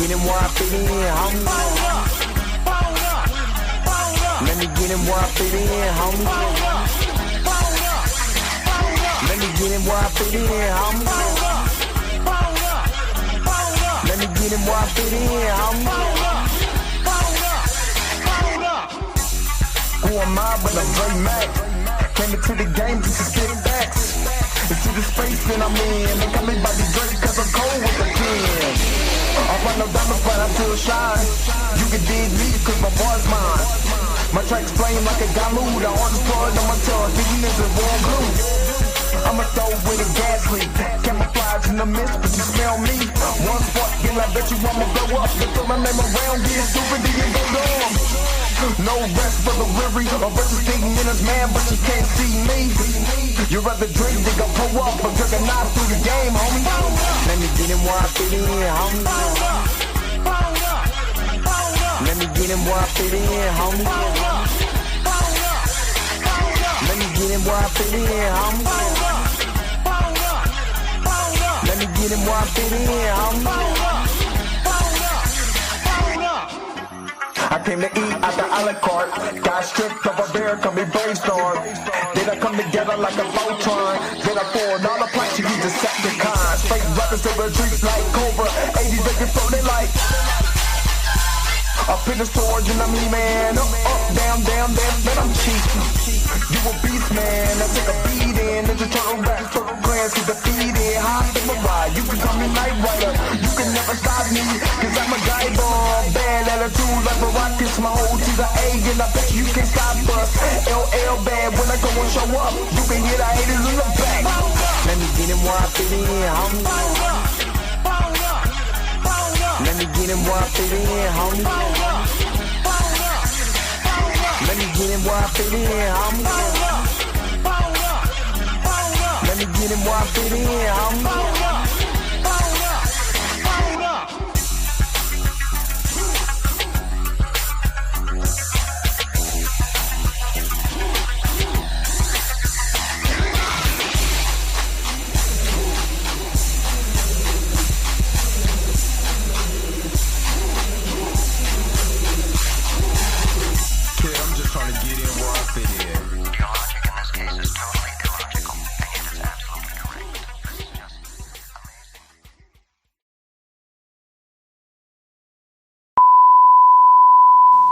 get him where I fit in, homie. Let me get him where I fit in, homie. Let me get him where I fit in, homie. Let me get him where I fit in, homie. Who am I but I'm Dre Mac? Came into the game just to get facts. Into the space that I'm in. They call me Bobby Drake cause I'm cold with the pen. I run no diamonds but I still shine. You can dig me cause my boy's mine. My tracks flame like a Damu. The hardest blood on my tongue. These niggas warm glue. I'ma throw with a gas leak. Camouflage in the mist but you smell me. One spark and I bet you I'ma blow up. They throw my name around, get stupid, then you go dumb. No rest for the weary. A versus thinking in his man, but you can't see me. You rather drink than go pull up, but took a knife through the game, homie. Let me get him where I fit in, homie. Let me get him where I fit in, homie. Let me get him where I fit in, homie. Let me get him where I fit in, homie. I came to eat at the a la carte. Got stripped of a bear, come be brainstorm. Then I come together like a Voltron. Then I poured all the planks, you use Decepticons. Fake rappers to the streets like Cobra. 80s they can float, they like up in the storage and I'm E-man. Up, down, man, I'm cheap. You a beast, man. I take a beat in. Ninja Turtle rap, Turtle Grants get defeated. Hot in my ride, you can call me Night Rider. You can never stop me, cause I'm a guy bomb. Bad attitude like a rocket, my whole to the A, and I bet you can't stop us. LL bad when I go and show up. You can hear the haters in the back. Let me get him where I fit in, homie. Let me get him where I fit in, homie. Let me get him where I fit in, homie. Let me get him where I fit in, homie.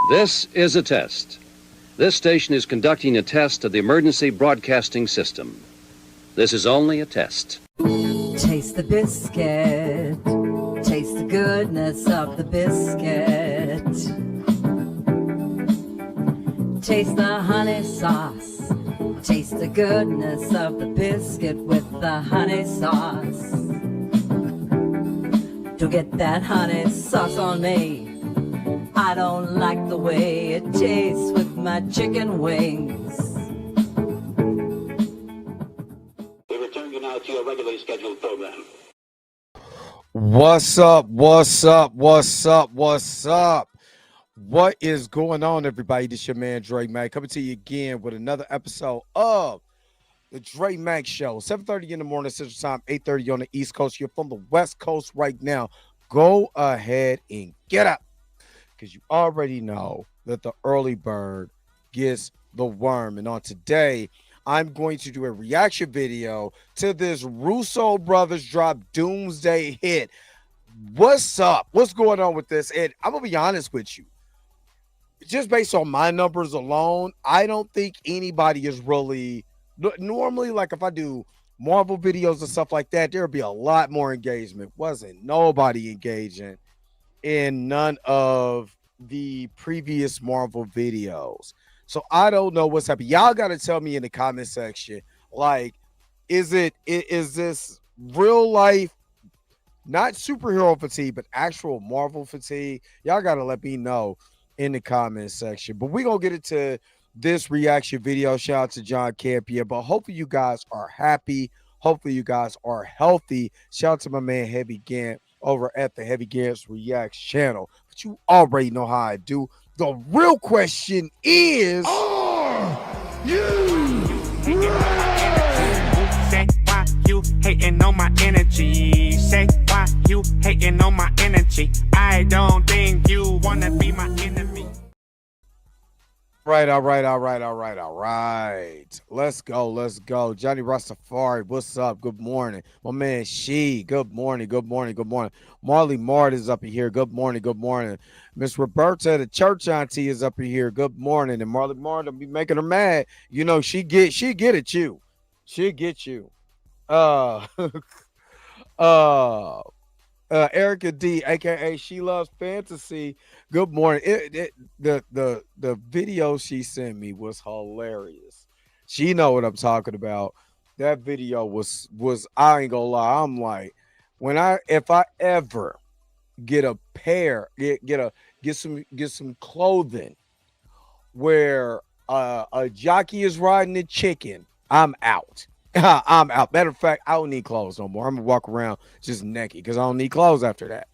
This is a test. This station is conducting a test of the emergency broadcasting system. This is only a test. Taste the biscuit. Taste the goodness of the biscuit. Taste the honey sauce. Taste the goodness of the biscuit with the honey sauce. Don't get that honey sauce on me. I don't like the way it tastes with my chicken wings. We return you now to your regularly scheduled program. What's up? What's up? What's up? What's up? What is going on, everybody? This is your man, Dre Mac, coming to you again with another episode of the Dre Mac Show. 7:30 in the morning, Central Time, 8:30 on the East Coast. You're from the West Coast right now. Go ahead and get up, because you already know that the early bird gets the worm. And on today, I'm going to do a reaction video to this Russo brothers drop Doomsday hit. What's up? What's going on with this? And I'm going to be honest with you. Just based on my numbers alone, I don't think anybody is really... Normally, like if I do Marvel videos and stuff like that, there'll be a lot more engagement. Wasn't nobody engaging in none of the previous Marvel videos. So I don't know what's happening. Y'all got to tell me in the comment section, like, is this real life, not superhero fatigue, but actual Marvel fatigue? Y'all got to let me know in the comment section. But we're going to get into this reaction video. Shout out to John Campion. But hopefully you guys are happy. Hopefully you guys are healthy. Shout out to my man Heavy Gant over at the Heavy Gant's Reacts channel. But you already know how I do. The real question is, are you ready? Say why you hating hating on my energy? Say why you hating on my energy? I don't think you wanna be my enemy. All right. Let's go. Johnny Rastafari, what's up? Good morning. My man good morning. Marley Mart is up in here. Good morning. Miss Roberta, the church auntie, is up in here. Good morning. And Marley Mart will be making her mad. You know, she get at you. She'll get you. Uh uh Erica D, aka She Loves Fantasy. Good morning. The video she sent me was hilarious. She know what I'm talking about. That video was I ain't gonna lie. I'm like, if I ever get a pair, get some clothing where a jockey is riding a chicken, I'm out. I'm out. Matter of fact, I don't need clothes no more. I'm gonna walk around just naked because I don't need clothes after that.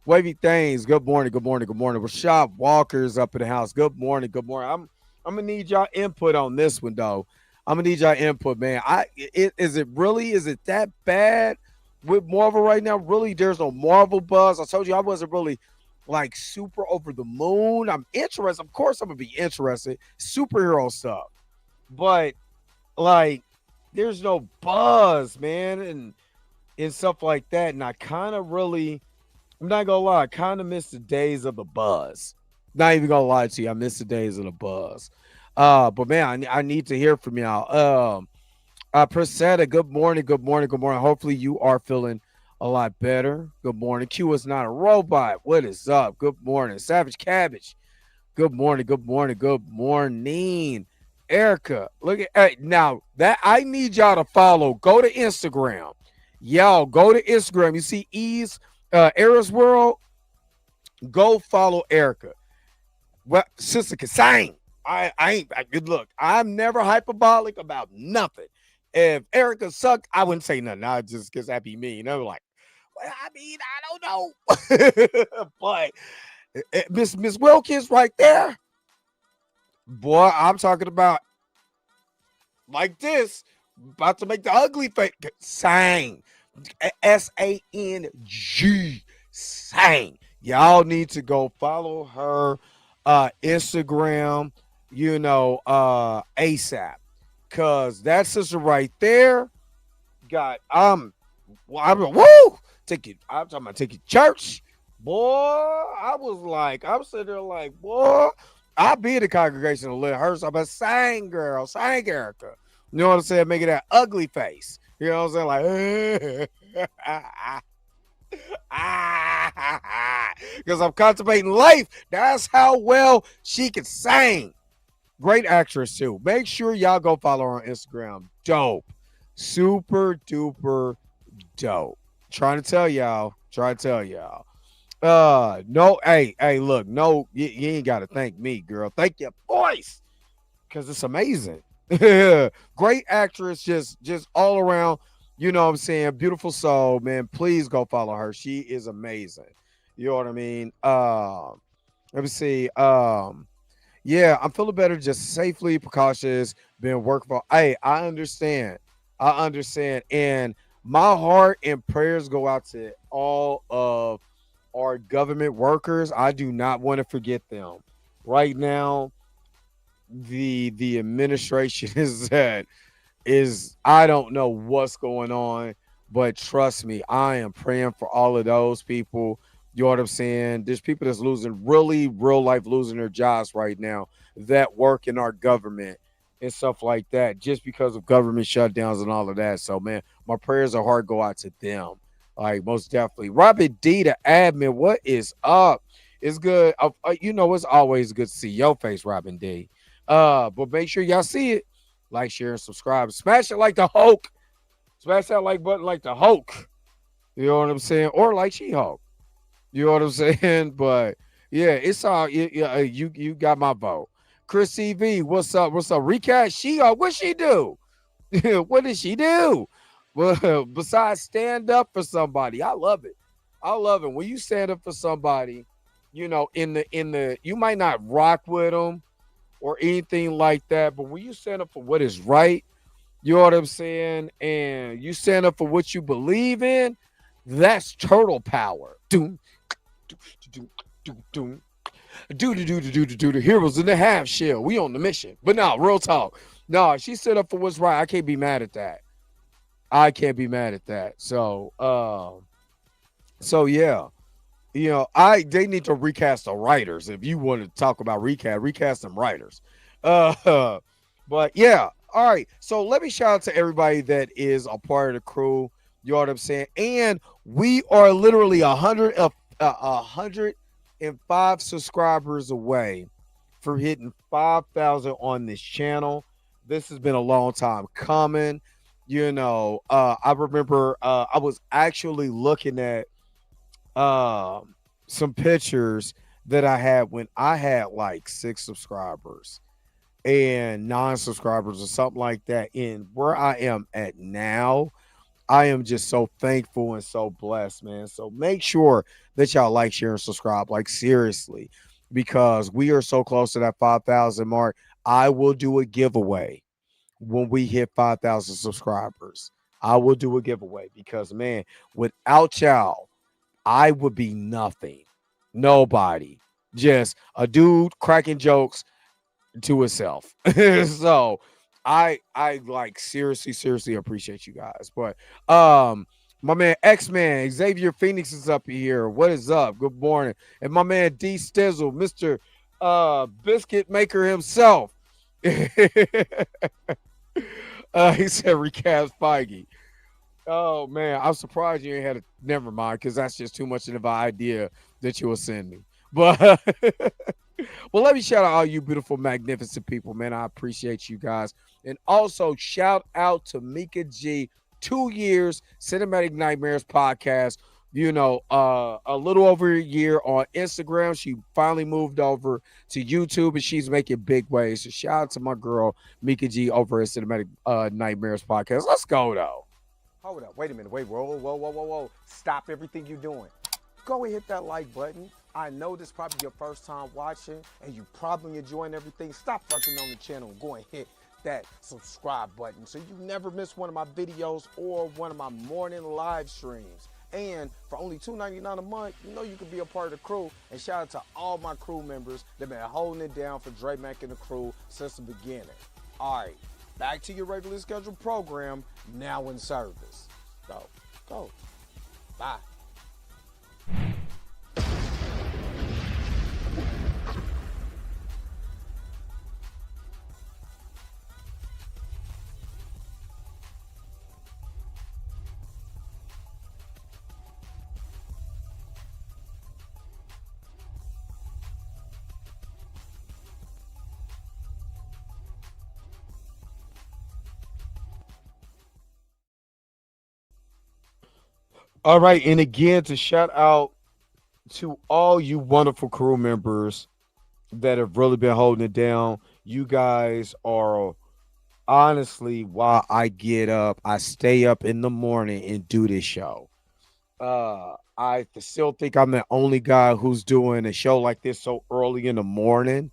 Wavy things. Good morning. Rashad Walker's up in the house. Good morning. I'm gonna need y'all input on this one though. I'm gonna need y'all input, man. Is it that bad with Marvel right now? Really, there's no Marvel buzz. I told you I wasn't really like super over the moon. I'm interested. Of course, I'm gonna be interested. Superhero stuff. But like there's no buzz, man, and stuff like that. And I kind of really, I'm not gonna lie, I kind of miss the days of the buzz. Not even gonna lie to you, I miss the days of the buzz. But man, I need to hear from y'all. Prisetta, good morning. Hopefully you are feeling a lot better. Good morning. Q is not a robot. What is up? Good morning. Savage Cabbage. Good morning. Erica, look at now that I need y'all to follow. Go to Instagram. Y'all go to Instagram. You see Ease Era's World. Go follow Erica. Well, sister can sing. Good look. I'm never hyperbolic about nothing. If Erica sucked, I wouldn't say nothing. I just because that'd be mean. I'm like, well, I mean, I don't know. But Miss Wilkins right there. Boy, I'm talking about like this, about to make the ugly face. Sang. Sang. Sang. Y'all need to go follow her Instagram, ASAP. Cause that sister right there got woo! Take it. I'm talking about take you to church. Boy, I'm sitting there like, boy. I'll be in the congregation a little hurt. So I'm a sang girl, sang Erica. You know what I'm saying? Making that ugly face. You know what I'm saying? Like, because I'm contemplating life. That's how well she can sing. Great actress, too. Make sure y'all go follow her on Instagram. Dope. Super duper dope. Trying to tell y'all. No, hey, look, no, you ain't gotta thank me, girl. Thank your voice, because it's amazing. Great actress, just all around, you know what I'm saying? Beautiful soul, man. Please go follow her. She is amazing. You know what I mean? Let me see. Yeah, I'm feeling better, just safely, precautious, been working for. Hey, I understand. And my heart and prayers go out to all of our government workers. I do not want to forget them. Right now, the administration is I don't know what's going on, but trust me, I am praying for all of those people. You know what I'm saying? There's people that's losing really real life losing their jobs right now that work in our government and stuff like that just because of government shutdowns and all of that. So man, my prayers are hard go out to them. Like most definitely. Robert D, the admin, what is up? It's good. It's always good to see your face, Robin D. But make sure y'all see it. Like, share, and subscribe. Smash it like the Hulk. Smash that like button like the Hulk. You know what I'm saying? Or like She-Hulk. You know what I'm saying? But yeah, it's all you got my vote. Chris CV, what's up? Recast She-Hulk. What she do? What did she do? Well, besides stand up for somebody, I love it. When you stand up for somebody, in the you might not rock with them or anything like that, but when you stand up for what is right, You know what I'm saying? And you stand up for what you believe in, that's turtle power. Doom, doom, doom, doom, doom. Do the heroes in the half shell. We on the mission. But no, real talk. No, she stood up for what's right. I can't be mad at that. I can't be mad at that. So yeah. They need to recast the writers. If you want to talk about recast them writers. Uh but yeah. All right. So let me shout out to everybody that is a part of the crew. You know what I'm saying? And we are literally 105 subscribers away from hitting 5,000 on this channel. This has been a long time coming. I remember I was actually looking at some pictures that I had when I had like 6 subscribers and 9 subscribers or something like that. And where I am at now, I am just so thankful and so blessed, man. So make sure that y'all like, share, and subscribe. Like, seriously, because we are so close to that 5,000 mark. I will do a giveaway when we hit 5,000 subscribers. I will do a giveaway because, man, without y'all, I would be nothing. Nobody. Just a dude cracking jokes to himself. So I like seriously appreciate you guys. But my man X-Man Xavier Phoenix is up here. What is up? Good morning. And my man D Stizzle, Mr. Biscuit Maker himself. He said recast Feige. Oh man, I'm surprised you ain't had it. Never mind, because that's just too much of an idea that you will send me. But well, let me shout out all you beautiful, magnificent people, man. I appreciate you guys. And also shout out to Mika G, 2 years, Cinematic Nightmares podcast. A little over a year on Instagram. She finally moved over to YouTube and she's making big waves. So shout out to my girl, Mika G, over at Cinematic Nightmares podcast. Let's go, though. Hold up. Wait a minute. Wait. Whoa. Stop everything you're doing. Go and hit that like button. I know this is probably your first time watching and you probably enjoying everything. Stop fucking on the channel and go and hit that subscribe button so you never miss one of my videos or one of my morning live streams. And for only $2.99 a month, you can be a part of the crew. And shout out to all my crew members that have been holding it down for Dre Mack and the crew since the beginning. All right, back to your regularly scheduled program, now in service. Go. Bye. All right, and again, to shout out to all you wonderful crew members that have really been holding it down. You guys are honestly why I get up. I stay up in the morning and do this show. I still think I'm the only guy who's doing a show like this so early in the morning.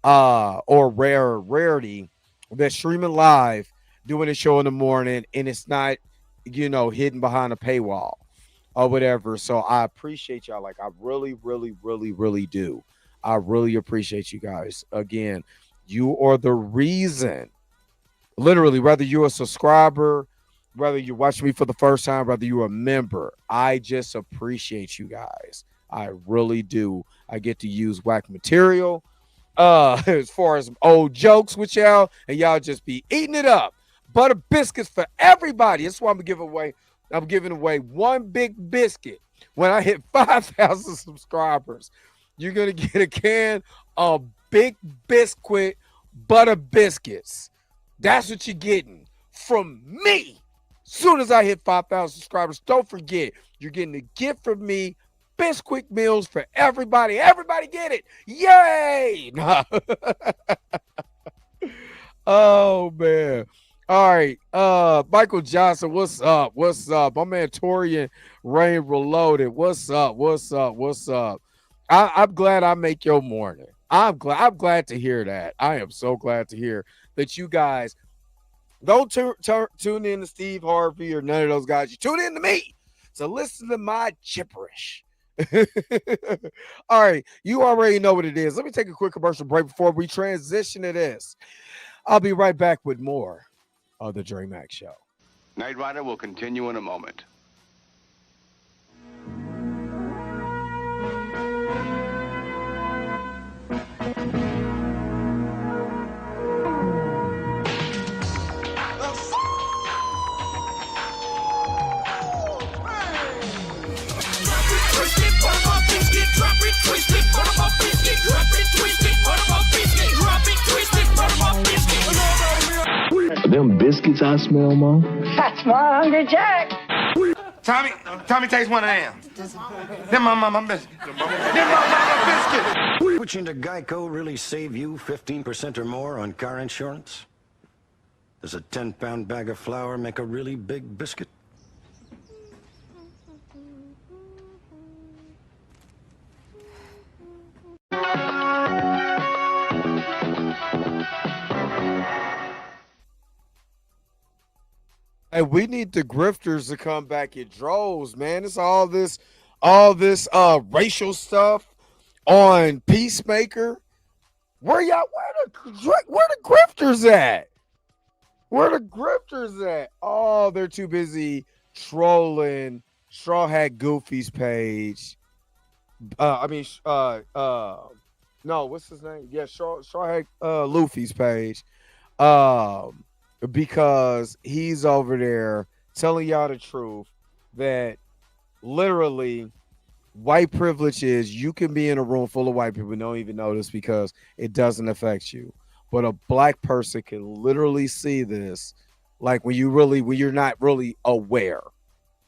Or rarity that's streaming live, doing a show in the morning, and it's not, hidden behind a paywall or whatever. So I appreciate y'all. Like, I really, really, really, really do. I really appreciate you guys. Again, you are the reason, literally, whether you're a subscriber, whether you watch me for the first time, whether you're a member, I just appreciate you guys. I really do. I get to use whack material as far as old jokes with y'all, and y'all just be eating it up. Butter biscuits for everybody. That's why I'm giving away one big biscuit. When I hit 5,000 subscribers, you're gonna get a can of Big Biscuit butter biscuits. That's what you're getting from me. Soon as I hit 5,000 subscribers, don't forget, you're getting a gift from me. Bisquick meals for everybody. Everybody get it. Yay! Oh, man. All right. Michael Johnson, what's up? What's up? My man Torian Rain Reloaded. What's up? I'm glad I make your morning. I'm glad to hear that. I am so glad to hear that you guys Don't tune in to Steve Harvey or none of those guys. You tune in to me. So listen to my gibberish. All right, you already know what it is. Let me take a quick commercial break before we transition to this. I'll be right back with more of the Dre Max Show. Knight Rider will continue in a moment. Them biscuits I smell, Mom. That's my Hungry Jack. Tommy takes one of them. Them my biscuits. Them my biscuits. Switching to Geico really save you 15% or more on car insurance? Does a 10-pound bag of flour make a really big biscuit? Hey, we need the grifters to come back in droves, man. It's all this racial stuff on Peacemaker. Where the grifters at? Where the grifters at? Oh, they're too busy trolling Straw Hat Goofy's page. No, what's his name? Yeah, Straw Hat Luffy's page. Because he's over there telling y'all the truth that literally white privilege is you can be in a room full of white people and don't even notice because it doesn't affect you. But a black person can literally see this, like when you're not really aware,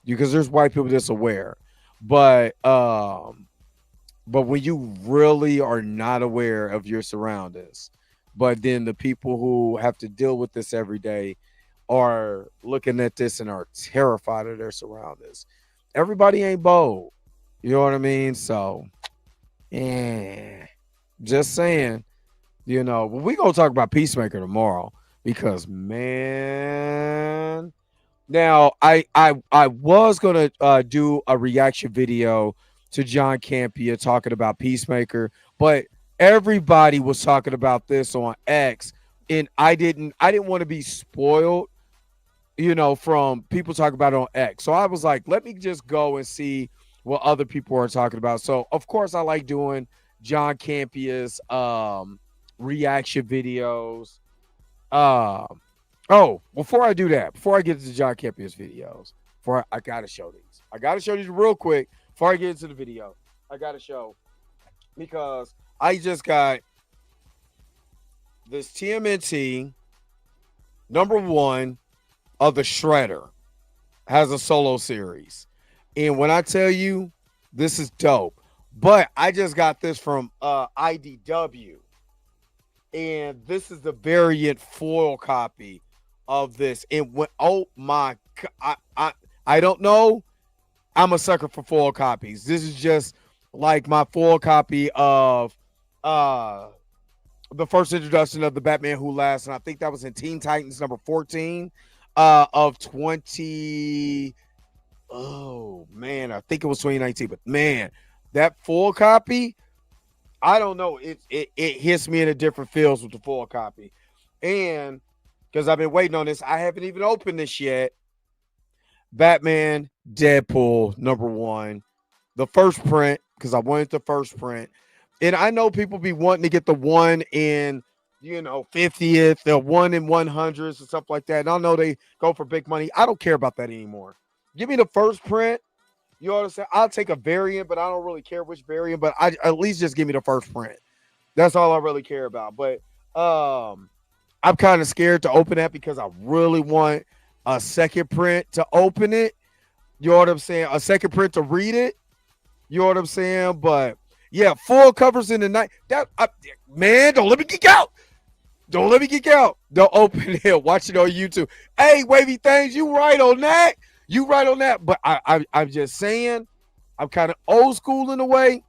because there's white people that's aware, but when you really are not aware of your surroundings, but then the people who have to deal with this every day are looking at this and are terrified of their surroundings. Everybody ain't bold. You know what I mean? So, yeah, just saying. We're going to talk about Peacemaker tomorrow because, man, now I was going to do a reaction video to John Campea talking about Peacemaker, but everybody was talking about this on X, and I didn't want to be spoiled, from people talking about it on X. So I was like, let me just go and see what other people are talking about. So, of course, I like doing John Campea's reaction videos. Before I do that, before I get into John Campea's videos, I got to show these. I got to show these real quick before I get into the video. I got to show because I just got this TMNT #1 of the Shredder has a solo series. And when I tell you this is dope, but I just got this from IDW. And this is the variant foil copy of this. And oh my God, I don't know. I'm a sucker for foil copies. This is just like my foil copy of the first introduction of the Batman Who Laughs, and I think that was in Teen Titans #14 of 20. Oh man, I think it was 2019. But man, that full copy, I don't know. It hits me in a different feels with the full copy, and because I've been waiting on this, I haven't even opened this yet. Batman Deadpool #1, the first print, because I wanted the first print. And I know people be wanting to get the one in, 50th, the one in 100s and stuff like that. And I know they go for big money. I don't care about that anymore. Give me the first print. You understand? I'll take a variant, but I don't really care which variant. But at least just give me the first print. That's all I really care about. But I'm kind of scared to open that because I really want a second print to open it. You know what I'm saying? A second print to read it. You know what I'm saying? But yeah, full covers in the night. Man, don't let me geek out. Don't let me geek out. Don't open it. Watch it on YouTube. Hey, Wavy Things, you right on that. You right on that. But I'm just saying, I'm kind of old school in a way.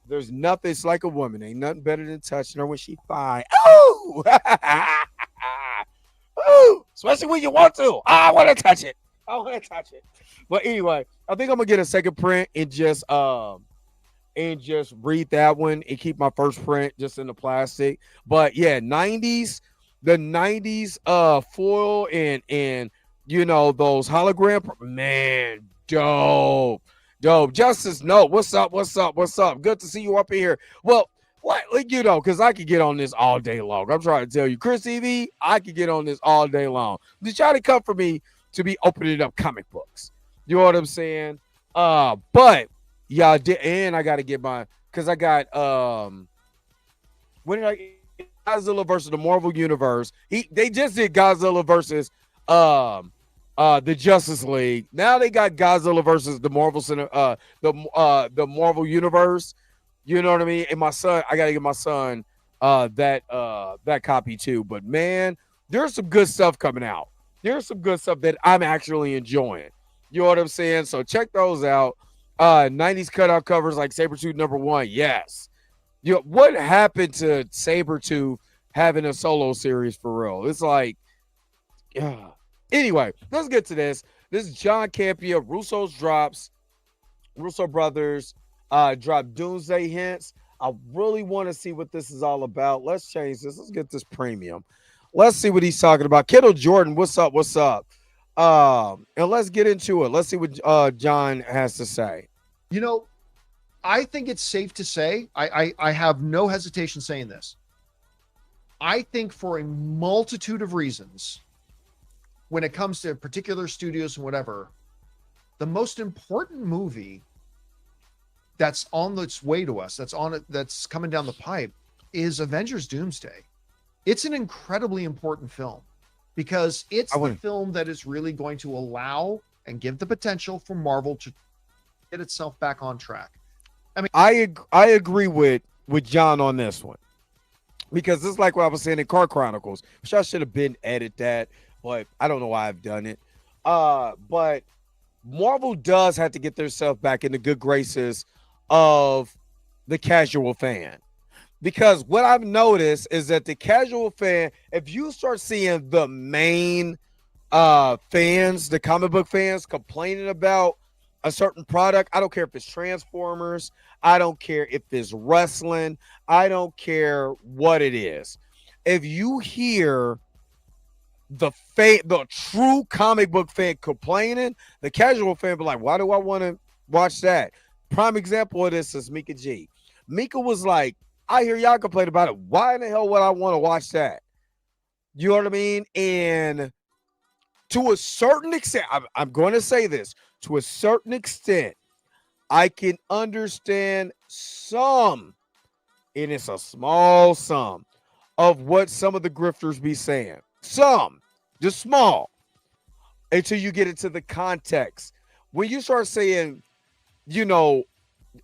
There's nothing. It's like a woman. Ain't nothing better than touching her when she fine. Oh, oh, especially when you want to. I want to touch it. I want to touch it. But anyway, I think I'm gonna get a second print and just read that one and keep my first print just in the plastic. But yeah, 90s, the 90s foil and you know those hologram, man, dope. Dope. Justice, no. What's up? What's up? What's up? Good to see you up in here. Well, what, like, you know, because I could get on this all day long. I'm trying to tell you, Chris TV, I could get on this all day long. Just try to come for me to be opening up comic books. You know what I'm saying? But y'all did, and I got to get my, because I got when did I Godzilla versus the Marvel Universe? They just did Godzilla versus the Justice League. Now they got Godzilla versus the Marvel Center, the Marvel Universe. You know what I mean? And my son, I gotta get my son that copy too. But man, there's some good stuff coming out. There's some good stuff that I'm actually enjoying. You know what I'm saying? So check those out. 90s cutout covers like Sabretooth #1. Yes. You know, what happened to Sabretooth having a solo series for real? It's like, yeah. Anyway, let's get to this. This is John Campea. Russo brothers drop Doomsday hints. I really want to see what this is all about. Let's change this. Let's get this premium. Let's see what he's talking about. Kittle Jordan, what's up? What's up? And let's get into it. Let's see what John has to say. You know, I think it's safe to say, I have no hesitation saying this. I think for a multitude of reasons, when it comes to particular studios and whatever, the most important movie that's on its way to us, that's coming down the pipe, is Avengers Doomsday. It's an incredibly important film because it's the film that is really going to allow and give the potential for Marvel to get itself back on track. I mean, I agree with John on this one, because this is like what I was saying in Car Chronicles, which I should have been edit that, but I don't know why I've done it. But Marvel does have to get themselves back in the good graces of the casual fan. Because what I've noticed is that the casual fan, if you start seeing the main fans, the comic book fans complaining about a certain product, I don't care if it's Transformers, I don't care if it's wrestling, I don't care what it is. If you hear the true comic book fan complaining, the casual fan be like, why do I want to watch that? Prime example of this is Mika G. Mika was like, I hear y'all complain about it. Why in the hell would I want to watch that? You know what I mean? And to a certain extent, I'm going to say this, to a certain extent, I can understand some, and it's a small sum, of what some of the grifters be saying. Some, just small, until you get into the context. When you start saying, you know,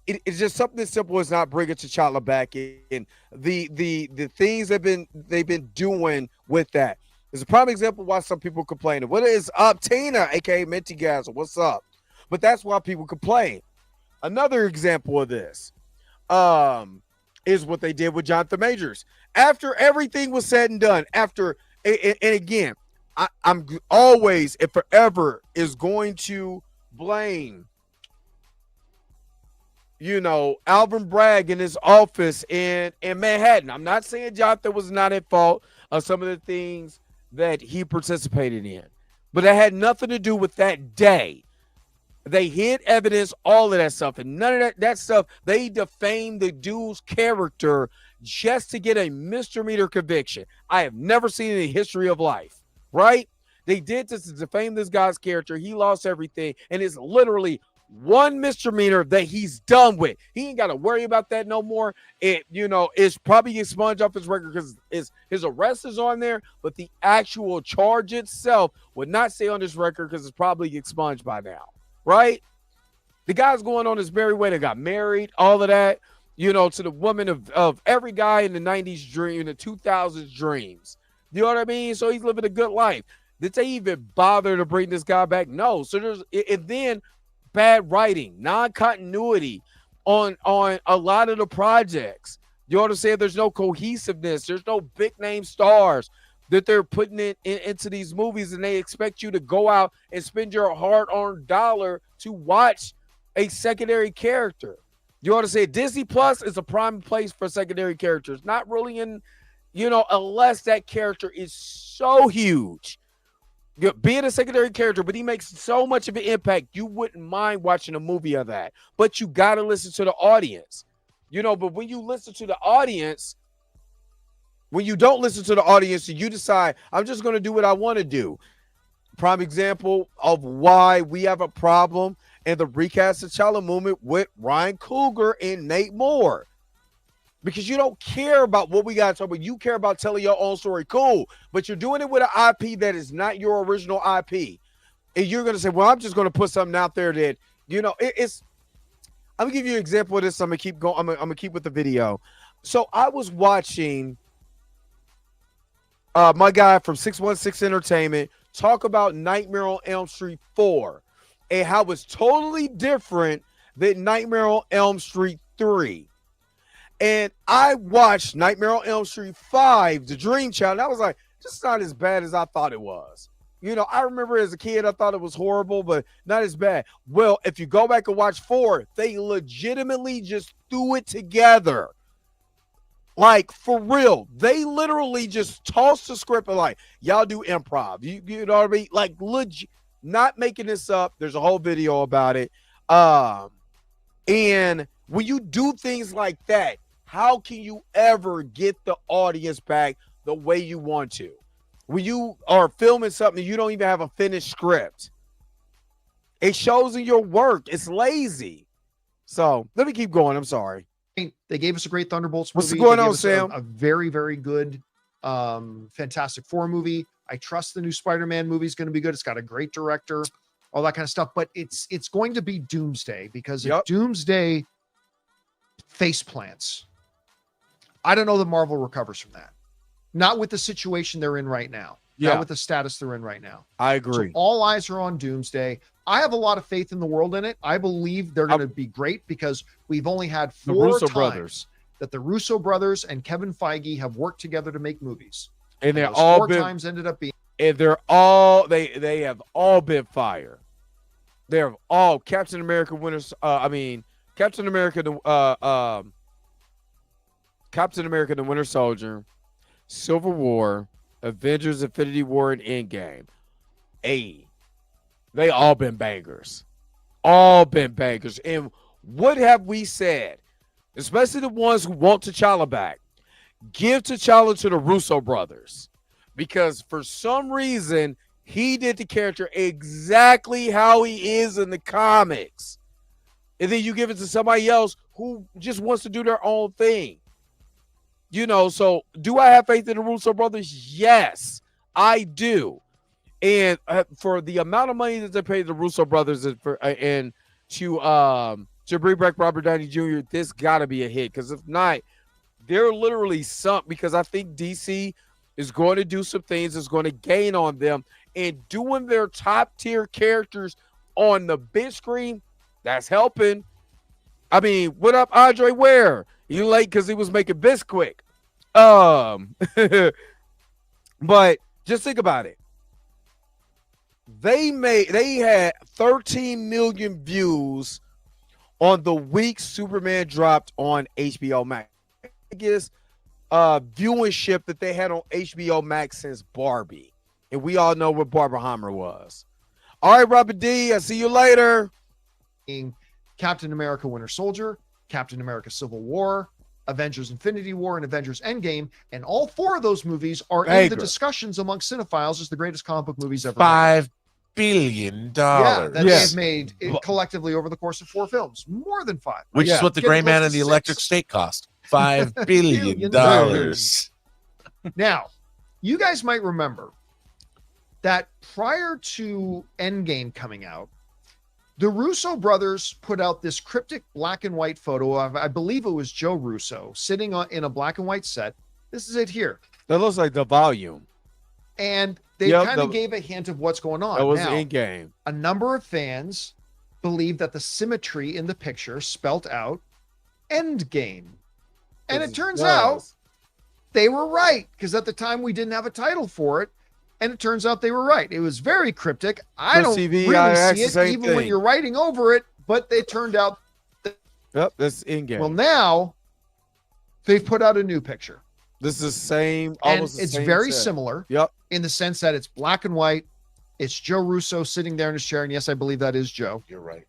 it's just something as simple as not bringing T'Challa back in. The things they've been doing with that. There's a prime example why some people complaining. What is up, Tina, aka Minty Gazzle? What's up? But that's why people complain. Another example of this is what they did with Jonathan Majors. After everything was said and done, and again, I'm always and forever is going to blame, you know, Alvin Bragg in his office in Manhattan. I'm not saying Jonathan was not at fault of some of the things that he participated in, but it had nothing to do with that day. They hid evidence, all of that stuff, and none of that stuff. They defamed the dude's character just to get a misdemeanor conviction. I have never seen in the history of life, right? They did this to defame this guy's character. He lost everything, and it's literally one misdemeanor that he's done with. He ain't got to worry about that no more. It, you know, it's probably expunged off his record because his arrest is on there, but the actual charge itself would not stay on his record because it's probably expunged by now, right? The guy's going on his merry way. They got married, all of that, you know, to the woman of every guy in the 90s dream, in the 2000s dreams. You know what I mean? So he's living a good life. Did they even bother to bring this guy back? No. So there's, and then bad writing, non-continuity on a lot of the projects. You know what I'm saying? There's no cohesiveness. There's no big name stars. that they're putting into these movies, and they expect you to go out and spend your hard-earned dollar to watch a secondary character. You ought to say Disney Plus is a prime place for secondary characters. Not really in, unless that character is so huge. Being a secondary character, but he makes so much of an impact, you wouldn't mind watching a movie of that. But you got to listen to the audience. But when you listen to the audience, when you don't listen to the audience and you decide, I'm just going to do what I want to do. Prime example of why we have a problem in the recast T'Challa movement with Ryan Coogler and Nate Moore. Because you don't care about what we got to talk about. You care about telling your own story. Cool. But you're doing it with an IP that is not your original IP. And you're going to say, well, I'm just going to put something out there that, it's. I'm going to give you an example of this. I'm going to keep going. I'm going to keep with the video. So I was watching my guy from 616 Entertainment talk about Nightmare on Elm Street 4 and how it's totally different than Nightmare on Elm Street 3. And I watched Nightmare on Elm Street 5, The Dream Child, and I was like, this is not as bad as I thought it was. I remember as a kid, I thought it was horrible, but not as bad. Well, if you go back and watch 4, they legitimately just threw it together. Like, for real. They literally just tossed the script and like, y'all do improv. You know what I mean? Like, legit, not making this up. There's a whole video about it. And when you do things like that, how can you ever get the audience back the way you want to? When you are filming something, you don't even have a finished script. It shows in your work. It's lazy. So let me keep going. I'm sorry. They gave us a great Thunderbolts movie. What's going on, Sam? A very, very good Fantastic Four movie. I trust the new Spider-Man movie is going to be good. It's got a great director, all that kind of stuff. But it's going to be Doomsday, because if Doomsday face plants, I don't know that Marvel recovers from that. Not with the situation they're in right now. Not with the status they're in right now. I agree. So all eyes are on Doomsday. I have a lot of faith in the world in it. I believe they're going to be great, because we've only had 4 times that the Russo brothers and Kevin Feige have worked together to make movies. And they're all 4 times ended up being. And they're all they have all been fired. They're all Captain America winners. Captain America the Winter Soldier, Civil War, Avengers: Infinity War, and Endgame. They all been bangers. All been bangers. And what have we said? Especially the ones who want T'Challa back. Give T'Challa to the Russo brothers. Because for some reason, he did the character exactly how he is in the comics. And then you give it to somebody else who just wants to do their own thing. So do I have faith in the Russo brothers? Yes, I do. And for the amount of money that they pay the Russo brothers and to bring back Robert Downey Jr., this got to be a hit. Because if not, they're literally sunk, because I think DC is going to do some things that's going to gain on them. And doing their top-tier characters on the big screen, that's helping. I mean, what up, Andre Ware? You late because he was making Bisquick. But just think about it. They had 13 million views on the week Superman dropped on HBO Max. Biggest viewership that they had on HBO Max since Barbie. And we all know what Barbenheimer was. All right, Robert D, I'll see you later. Captain America Winter Soldier, Captain America Civil War, Avengers Infinity War, and Avengers Endgame. And all 4 of those movies are in the discussions amongst cinephiles as the greatest comic book movies ever $5 billion. Yeah, that they've made collectively over the course of 4 films. More than 5. Which is what the Gray Man and the Electric State cost. $5 billion. Now, you guys might remember that prior to Endgame coming out, the Russo brothers put out this cryptic black and white photo of, I believe it was Joe Russo, sitting in a black and white set. This is it here. That looks like the volume. And they kind of gave a hint of what's going on. That was Endgame. A number of fans believe that the symmetry in the picture spelt out Endgame. And it turns out they were right, because at the time we didn't have a title for it, and it turns out they were right. It was very cryptic. I don't CV, really I see it, even when thing. you're writing over it, but it turned out. Yep, that's in-game. Well, now they've put out a new picture. This is the same, And almost the it's same very set. similar. Yep. In the sense that it's black and white. It's Joe Russo sitting there in his chair. And yes, I believe that is Joe. You're right.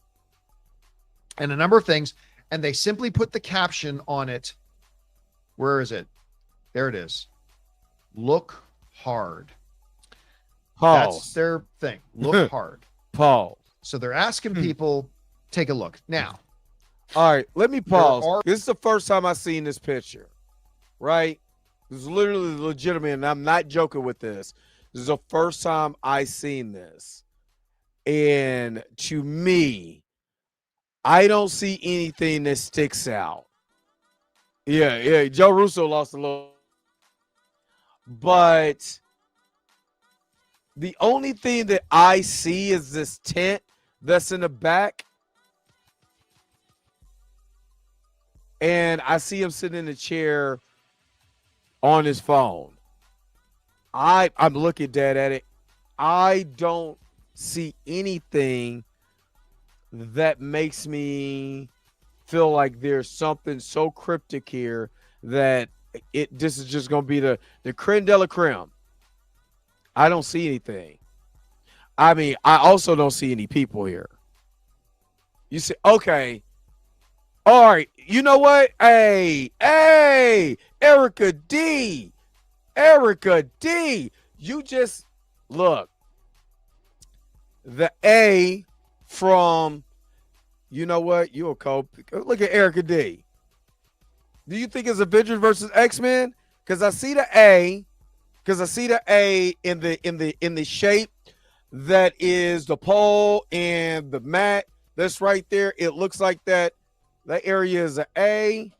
And a number of things. And they simply put the caption on it. Where is it? There it is. Look hard. Pause. That's their thing. Look hard. Pause. So they're asking people, take a look. Now. All right, let me pause. are- This is the first time I've seen this picture, right? This is literally legitimate, and I'm not joking with this. This is the first time I seen this. And to me, I don't see anything that sticks out. Yeah, Joe Russo lost a little. But the only thing that I see is this tent that's in the back. And I see him sitting in a chair on his phone. I'm looking dead at it. I don't see anything that makes me feel like there's something so cryptic here that this is just gonna be the creme de la creme. I don't see anything. I mean, I also don't see any people here. You see, okay. All right, you know what? Hey, Erica D. You just look. The A from, you know what? You're a cold. Look at Erica D. Do you think it's Avengers versus X-Men? Because I see the A. Because I see the A in the shape that is the pole and the mat that's right there. It looks like that. That area is an A.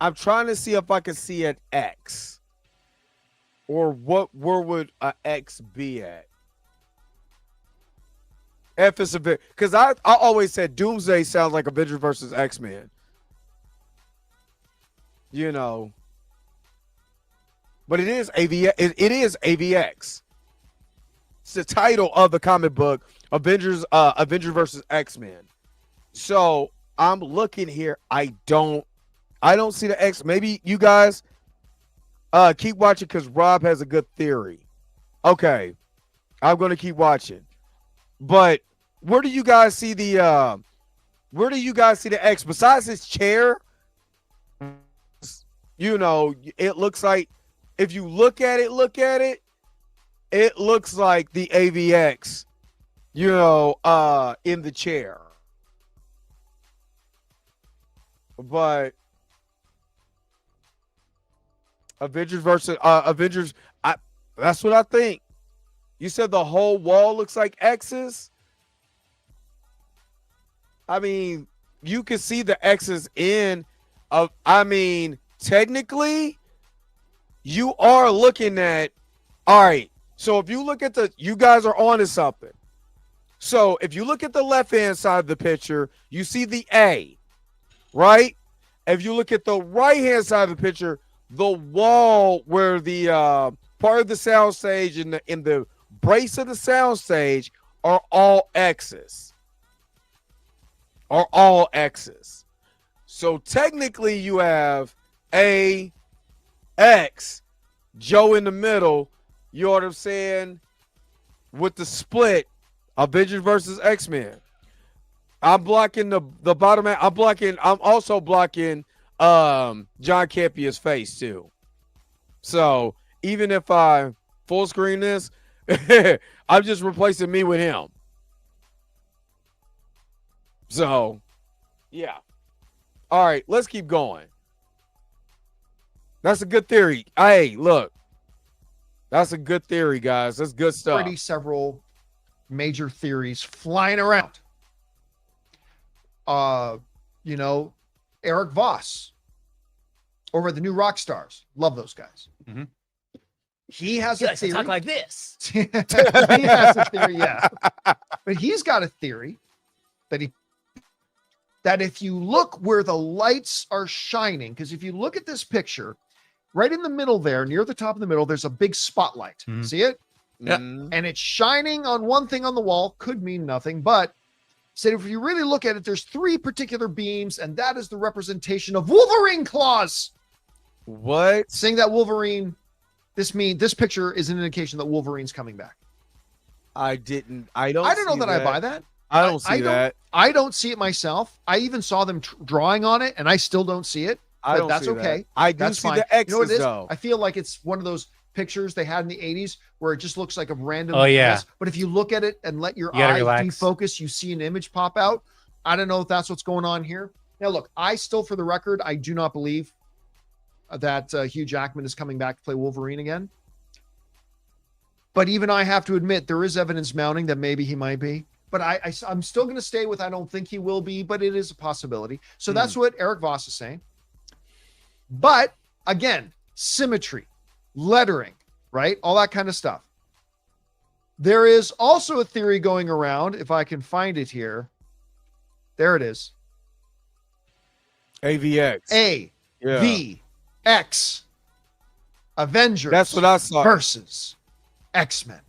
I'm trying to see if I can see an X. Or where would an X be at? F is a bit, because I always said Doomsday sounds like Avengers versus X-Men. You know. But it is AVX. It's the title of the comic book, Avengers versus X-Men. So I'm looking here. I don't see the X. Maybe you guys keep watching because Rob has a good theory. Okay, I'm gonna keep watching. But where do you guys see the X besides his chair? You know, it looks like if you look at it, it looks like the AVX. You know, in the chair. But Avengers versus Avengers, that's what I think. You said the whole wall looks like X's. I mean, you can see the X's in. I mean, technically, you are looking at. All right. So if you look at you guys are onto something. So if you look at the left-hand side of the picture, you see the A. Right? If you look at the right-hand side of the picture, the wall where the part of the sound stage and in the brace of the sound stage are all X's. So technically you have A, X, Joe in the middle, you know what I'm saying? With the split, Avengers versus X-Men. I'm blocking the bottom. I'm also blocking John Campia's face too. So even if I full screen this, I'm just replacing me with him. So yeah. All right, let's keep going. That's a good theory. Hey, look. That's a good theory, guys. That's good stuff. Already several major theories flying around. You know, Eric Voss over at the New Rock Stars. Love those guys. Mm-hmm. He has a theory. Talk like this. He has a theory, yeah. But he's got a theory that he that if you look where the lights are shining, because if you look at this picture, right in the middle there, near the top of the middle, there's a big spotlight. See it? Yeah. And it's shining on one thing on the wall, could mean nothing, but said if you really look at it, there's 3 particular beams, and that is the representation of Wolverine claws. What? Saying that Wolverine, this picture is an indication that Wolverine's coming back. I don't know that I buy that. I don't see that. I don't see it myself. I even saw them drawing on it, and I still don't see it. But that's okay. That. I do that's see fine. the X's, you know what it is? though. I feel like it's one of those pictures they had in the 80s where it just looks like a random mess. But if you look at it and let your eyes defocus, you see an image pop out. I don't know if that's what's going on here. Now, look, I still, for the record, I do not believe that Hugh Jackman is coming back to play Wolverine again. But even I have to admit, there is evidence mounting that maybe he might be. But I'm still going to stay with I don't think he will be, but it is a possibility. So that's what Eric Voss is saying. But, again, symmetry, lettering, right? All that kind of stuff. There is also a theory going around, if I can find it here. There it is. AVX. AVX. Avengers. That's what I saw. Versus X-Men.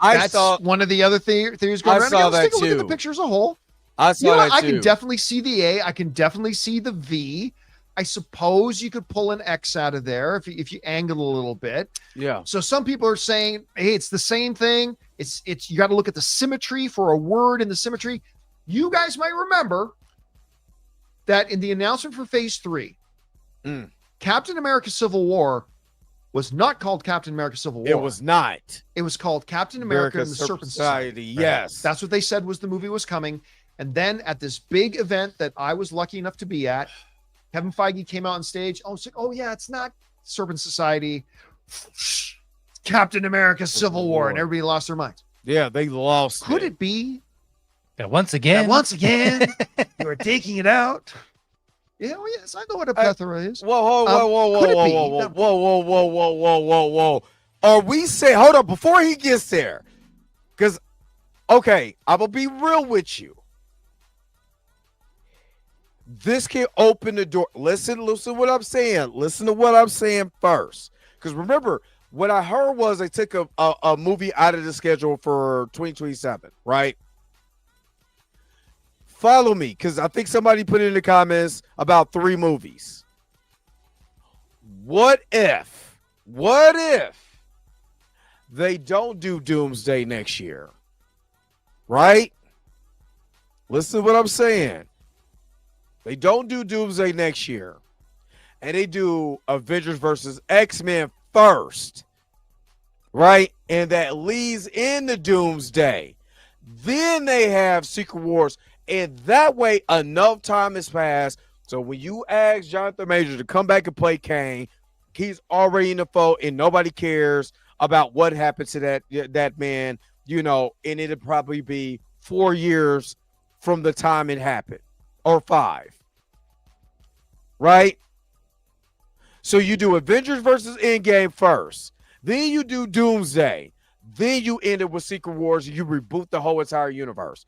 That's one of the other theories going around. Saw that let's take a look too. at the picture as a whole. I saw that too. I can definitely see the A. I can definitely see the V. I suppose you could pull an X out of there if you angle a little bit. Yeah. So some people are saying, hey, it's the same thing. It's you got to look at the symmetry for a word in the symmetry. You guys might remember that in the announcement for Phase 3, Captain America Civil War was not called Captain America Civil War. It was not. It was called Captain America and the Serpent Society. Yes. That's what they said was the movie was coming. And then at this big event that I was lucky enough to be at, Kevin Feige came out on stage. It's not Serpent Society. Captain America Civil War. And everybody lost their minds. Yeah, they lost. Could it be that once again you are taking it out? Yeah, well, yes, I know what a plethora is. Whoa. Are we saying, hold up, before he gets there, because, okay, I'm going to be real with you. This can open the door. Listen what I'm saying. Listen to what I'm saying first. Because remember, what I heard was they took a movie out of the schedule for 2027, right? Follow me, because I think somebody put in the comments about 3 movies. What if they don't do Doomsday next year? Right? Listen to what I'm saying. They don't do Doomsday next year. And they do Avengers versus X-Men first. Right? And that leads into Doomsday. Then they have Secret Wars. And that way, enough time has passed. So when you ask Jonathan Majors to come back and play Kane, he's already in the fold and nobody cares about what happened to that man, and it'll probably be 4 years from the time it happened. Or 5. Right? So you do Avengers versus Endgame first. Then you do Doomsday. Then you end it with Secret Wars and you reboot the whole entire universe.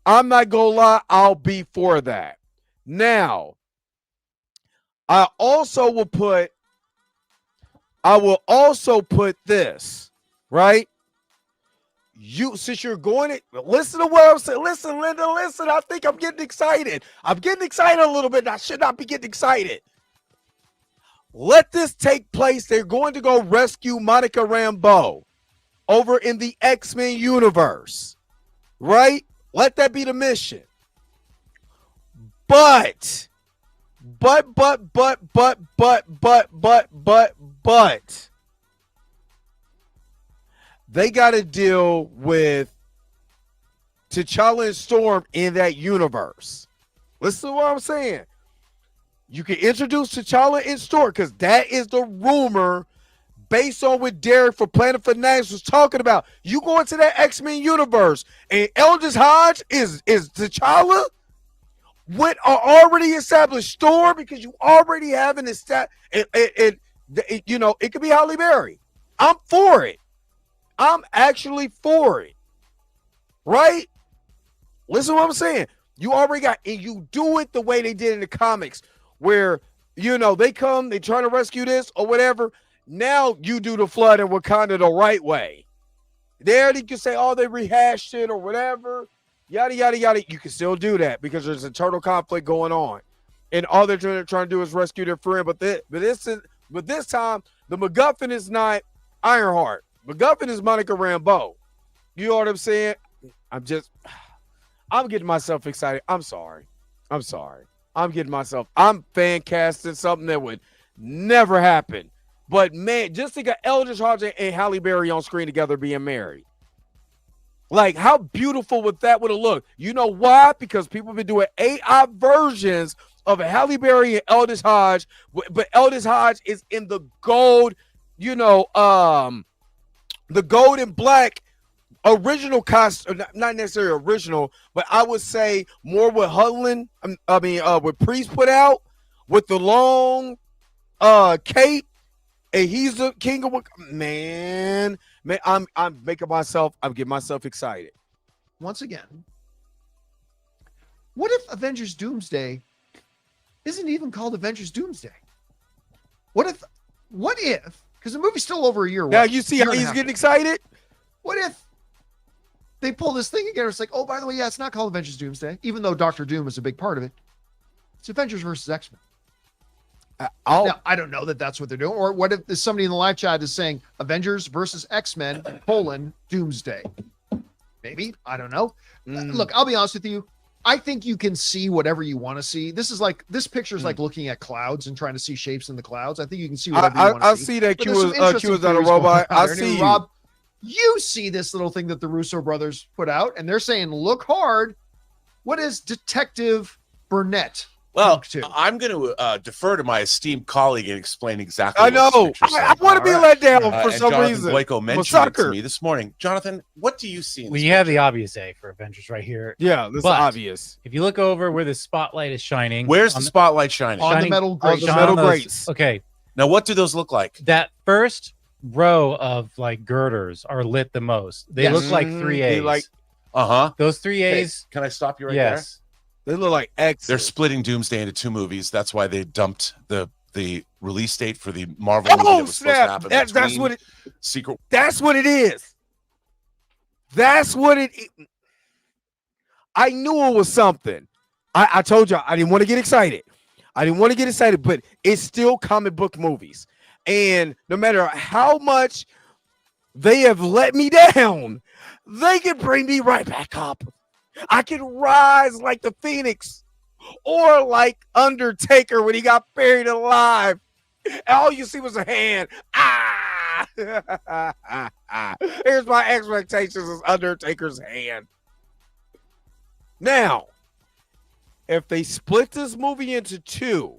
I'm not going to lie, I'll be for that. Now, I will also put this, right? Since you're going to listen to what I'm saying. Listen, Linda, listen. I think I'm getting excited. I'm getting excited a little bit. I should not be getting excited. Let this take place. They're going to go rescue Monica Rambeau over in the X-Men universe, right? Let that be the mission. But they got to deal with T'Challa and Storm in that universe. Listen to what I'm saying. You can introduce T'Challa and Storm because that is the rumor based on what Derek for Planet Fanatics was talking about. You go into that X-Men universe and Eldridge Hodge is T'Challa with an already established Storm because you already have an established, it could be Halle Berry. I'm for it. I'm actually for it. Right? Listen to what I'm saying. You already got, and you do it the way they did in the comics, where, you know, they come, they try to rescue this or whatever. Now you do the flood in Wakanda the right way. There you can say, oh, they rehashed it or whatever, yada, yada, yada. You can still do that because there's internal conflict going on. And all they're trying to do is rescue their friend. But this time, the MacGuffin is not Ironheart. MacGuffin is Monica Rambeau. You know what I'm saying? I'm getting myself excited. I'm sorry. I'm fan casting something that would never happen. But, man, just think of Eldridge Hodge and Halle Berry on screen together being married. Like, how beautiful would that have looked? You know why? Because people have been doing AI versions of Halle Berry and Eldridge Hodge, but Eldridge Hodge is in the gold, you know, the gold and black original costume, not necessarily original, but I would say more what what Priest put out with the long cape, and he's the king of man. I'm getting myself excited. Once again, what if Avengers Doomsday isn't even called Avengers Doomsday? What if, because the movie's still over a year. Now you see how he's getting excited? What if they pull this thing again? It's like, oh, by the way, yeah, it's not called Avengers Doomsday, even though Doctor Doom is a big part of it. It's Avengers versus X-Men. Now, I don't know that that's what they're doing. Or what if somebody in the live chat is saying Avengers versus X-Men, Doomsday? Maybe. I don't know. Look, I'll be honest with you. I think you can see whatever you want to see. This picture is like looking at clouds and trying to see shapes in the clouds. I think you can see whatever you want to see. I see that Q is on a robot. I see you. Rob, you see this little thing that the Russo brothers put out, and they're saying, look hard. What is Detective Burnett? Well, I'm going to defer to my esteemed colleague and explain exactly. I know. I want to be let down for some reason. Boyko mentioned it to me this morning. Jonathan, what do you see in this you have the obvious A for Avengers right here. Yeah, this is obvious. If you look over where the spotlight is shining. Where's the spotlight shining? On the metal grates. On the metal grates. Okay. Now, what do those look like? That first row of like girders are lit the most. They look like 3 A's. Those 3 A's. Can I stop you right there? Yes. They look like X. They're splitting Doomsday into 2 movies. That's why they dumped the release date for the Marvel movie that was supposed to happen. That's what it. Secret. That's what it is. That's what it. I knew it was something. I told you I didn't want to get excited. But it's still comic book movies, and no matter how much they have let me down, they can bring me right back up. I can rise like the Phoenix or like Undertaker when he got buried alive. All you see was a hand. Here's my expectations as Undertaker's hand. Now, if they split this movie into 2,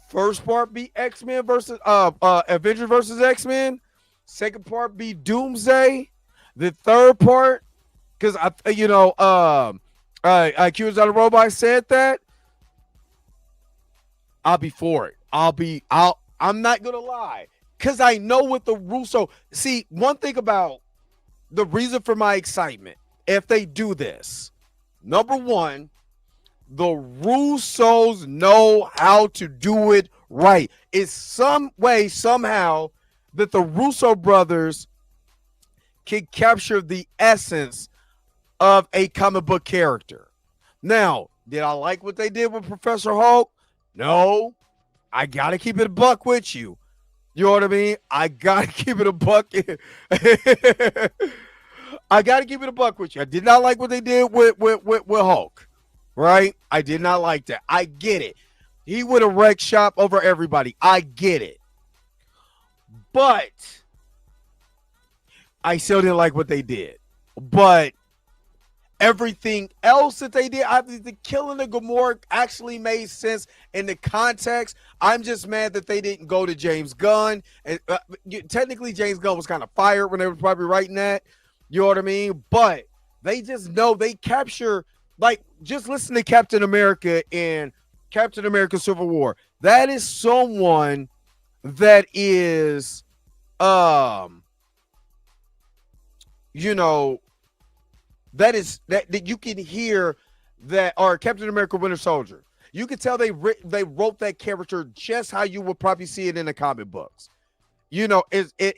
first part be X-Men versus Avengers versus X-Men, second part be Doomsday, the third part, because Q is on a robot said that, I'll be for it. I'm not gonna lie, because I know what the Russo. See, one thing about the reason for my excitement, if they do this, number one, the Russos know how to do it right. It's some way, somehow, that the Russo brothers can capture the essence of a comic book character. Now, did I like what they did with Professor Hulk? No. I got to keep it a buck with you. You know what I mean? I got to keep it a buck. I got to keep it a buck with you. I did not like what they did with Hulk, right? I did not like that. I get it. He would have wrecked shop over everybody. I get it. But I still didn't like what they did. But everything else that they did, I think the killing of Gamora actually made sense in the context. I'm just mad that they didn't go to James Gunn. And technically, James Gunn was kind of fired when they were probably writing that. You know what I mean? But they just know they capture, like, just listen to Captain America in Captain America Civil War. That is someone that is, that you can hear that, or Captain America Winter Soldier, you could tell they wrote that character just how you would probably see it in the comic books. You know,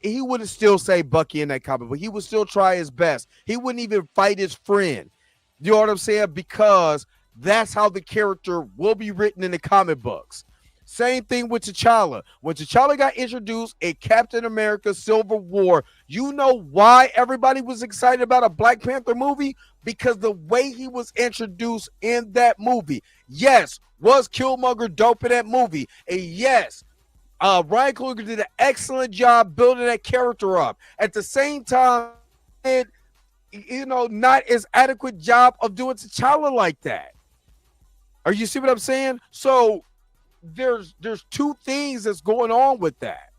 he wouldn't still say Bucky in that comic, but he would still try his best. He wouldn't even fight his friend. You know what I'm saying? Because that's how the character will be written in the comic books. Same thing with T'Challa. When T'Challa got introduced in Captain America Civil War, you know why everybody was excited about a Black Panther movie? Because the way he was introduced in that movie. Yes, was Killmonger dope in that movie? And yes, Ryan Coogler did an excellent job building that character up. At the same time, not as adequate job of doing T'Challa like that. Are you see what I'm saying? So there's two things that's going on with that.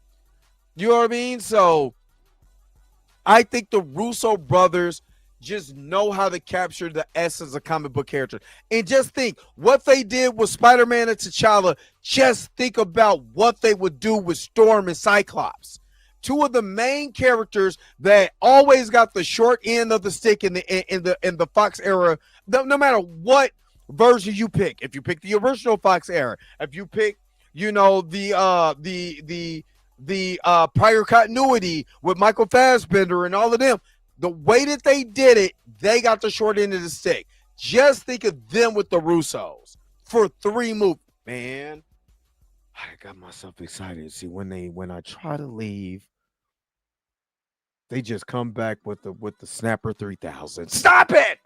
You know what I mean? So I think the Russo brothers just know how to capture the essence of comic book characters. And just think, what they did with Spider-Man and T'Challa, just think about what they would do with Storm and Cyclops. Two of the main characters that always got the short end of the stick in the Fox era, no matter what version you pick. If you pick the original Fox era, if you pick, the prior continuity with Michael Fassbender and all of them, the way that they did it, they got the short end of the stick. Just think of them with the Russos for 3 movies. Man, I got myself excited. See, when I try to leave, they just come back with the Snapper 3000. Stop it!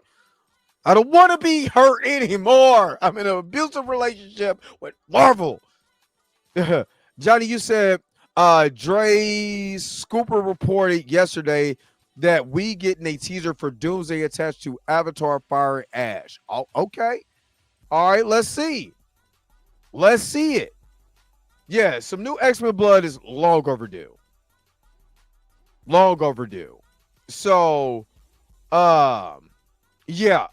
I don't want to be hurt anymore. I'm in an abusive relationship with Marvel. Johnny, you said Dre Scooper reported yesterday that we getting a teaser for Doomsday attached to Avatar Fire and Ash. Oh, okay. All right, let's see. Let's see it. Yeah, some new X-Men blood is long overdue. Long overdue. So, yeah.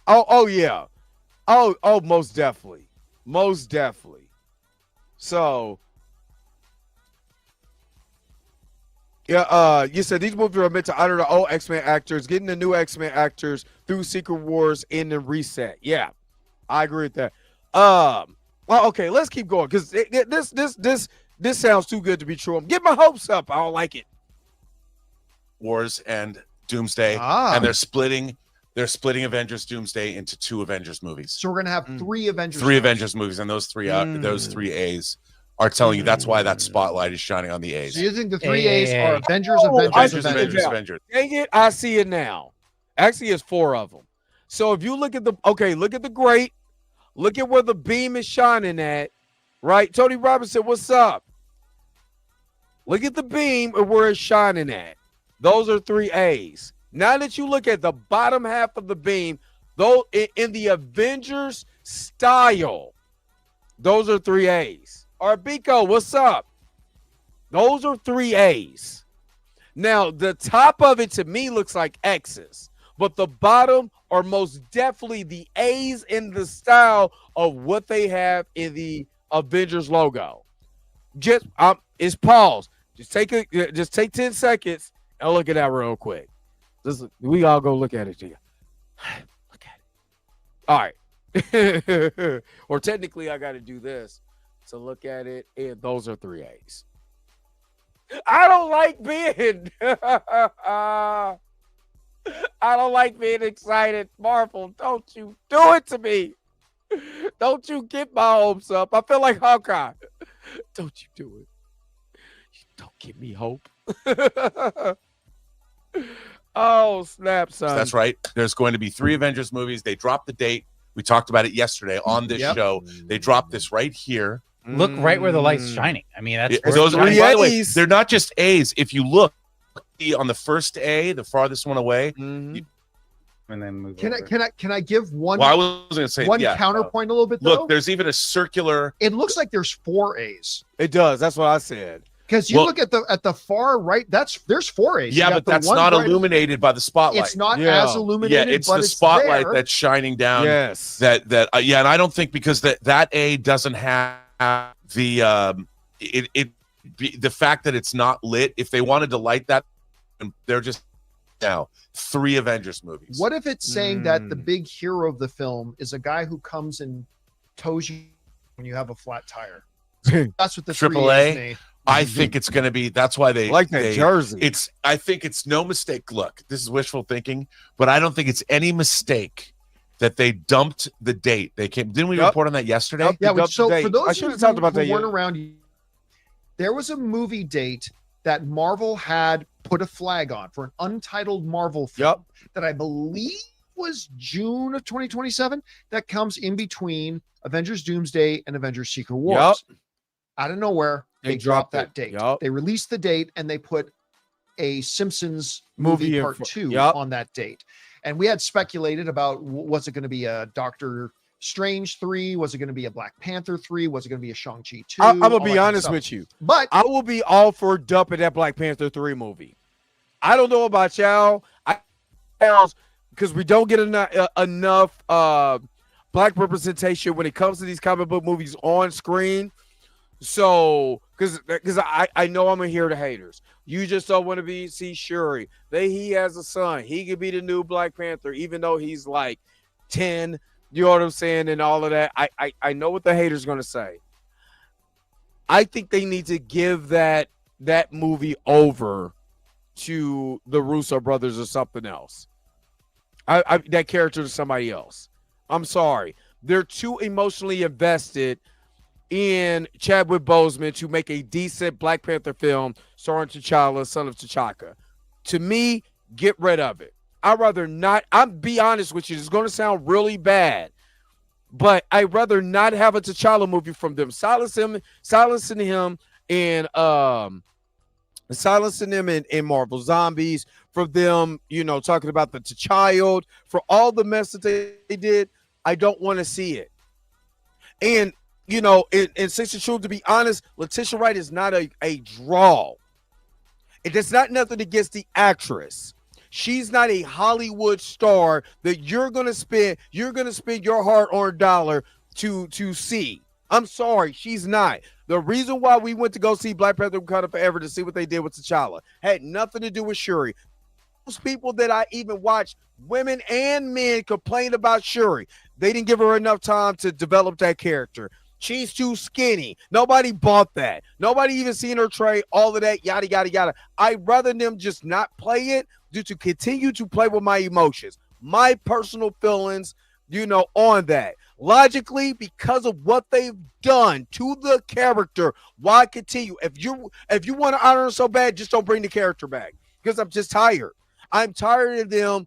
Oh, yeah. Oh, most definitely. Most definitely. So, yeah, you said these movies are meant to honor the old X-Men actors, getting the new X-Men actors through Secret Wars and then reset. Yeah, I agree with that. Well, okay, let's keep going because this sounds too good to be true. I'm getting my hopes up. I don't like it. Wars and Doomsday, and they're splitting Avengers Doomsday into 2 Avengers movies. So we're gonna have 3 Avengers. 3 Avengers movies, and those three A's are telling you that's why that spotlight is shining on the A's. So you think the 3 A's are Avengers. Dang it, I see it now. Actually, it's 4 of them. So if you look at the great, look at where the beam is shining at, right? Tony Robinson, what's up? Look at the beam and where it's shining at. Those are 3 A's. Now that you look at the bottom half of the beam, though in the Avengers style, those are 3 A's. All right, Biko, what's up? Those are 3 A's. Now, the top of it to me looks like X's, but the bottom are most definitely the A's in the style of what they have in the Avengers logo. It's pause. Just take 10 seconds and look at that real quick. We all go look at it together. Look at it. All right. Or technically, I got to do this to look at it, and those are 3 A's. I don't like being I don't like being excited. Marvel, don't you do it to me. Don't you get my hopes up. I feel like Hawkeye. Don't you do it. Don't give me hope. Oh, snap, son. That's right. There's going to be 3 Avengers movies. They dropped the date. We talked about it yesterday on this show. They dropped this right here. Look right where the light's shining. I mean, that's those are, by the way, they're not just A's. If you look on the first A, the farthest one away, and then move can I give one? Well, I was going to say one counterpoint a little bit. Look, there's even a circular. It looks like there's 4 A's. It does. That's what I said. Because you look at the far right, there's 4 A's. Yeah, but that's not illuminated by the spotlight. It's not as illuminated. Yeah, it's the spotlight that's shining down. Yes. And I don't think because that A doesn't have the the fact that it's not lit. If they wanted to light that, they're just now 3 Avengers movies. What if it's saying that the big hero of the film is a guy who comes and tows you when you have a flat tire? That's what the AAA. I think it's going to be. That's why they like that jersey. I think it's no mistake. Look, this is wishful thinking, but I don't think it's any mistake that they dumped the date. They came. Didn't we report on that yesterday? Yeah. So for those who talked about that weren't around, there was a movie date that Marvel had put a flag on for an untitled Marvel film that I believe was June of 2027. That comes in between Avengers Doomsday and Avengers Secret Wars. Out of nowhere, they dropped that date. They released the date and they put a Simpsons movie part 2 on that date. And we had speculated about, was it going to be a Doctor Strange 3? Was it going to be a Black Panther 3? Was it going to be a Shang-Chi 2? I'm going to be honest with you. But I will be all for dumping that Black Panther 3 movie. I don't know about y'all. Because we don't get enough black representation when it comes to these comic book movies on screen. So, because I know I'm gonna hear the haters. You just don't want to see Shuri. He has a son. He could be the new Black Panther, even though he's like 10. You know what I'm saying? And all of that. I know what the haters gonna say. I think they need to give that movie over to the Russo brothers or something else. That character to somebody else. I'm sorry. They're too emotionally invested in Chadwick Boseman to make a decent Black Panther film starring T'Challa, son of T'Chaka. To me, get rid of it. I'd rather not. I'm be honest with you. It's going to sound really bad, but I'd rather not have a T'Challa movie from them. Silencing him in Marvel Zombies, for them, talking about the T'Child, for all the mess that they did. I don't want to see it. And in Six and Truth, to be honest, Letitia Wright is not a draw. It is not nothing against the actress. She's not a Hollywood star that you're gonna spend your hard-earned dollar to see. I'm sorry, she's not. The reason why we went to go see Black Panther Wakanda Forever to see what they did with T'Challa had nothing to do with Shuri. Those people that I even watched, women and men, complain about Shuri. They didn't give her enough time to develop that character. She's too skinny. Nobody bought that. Nobody even seen her trade, all of that, yada, yada, yada. I'd rather them just not play it due to continue to play with my emotions, my personal feelings, on that. Logically, because of what they've done to the character, why continue? If you want to honor her so bad, just don't bring the character back, because I'm just tired. I'm tired of them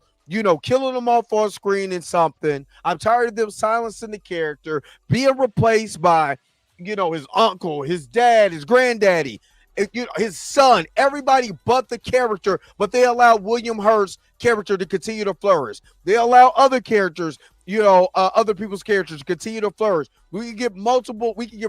killing them off on screen in something. I'm tired of them silencing the character, being replaced by, his uncle, his dad, his granddaddy, his son, everybody but the character. But they allow William Hurt's character to continue to flourish. They allow other characters, other people's characters to continue to flourish. We can get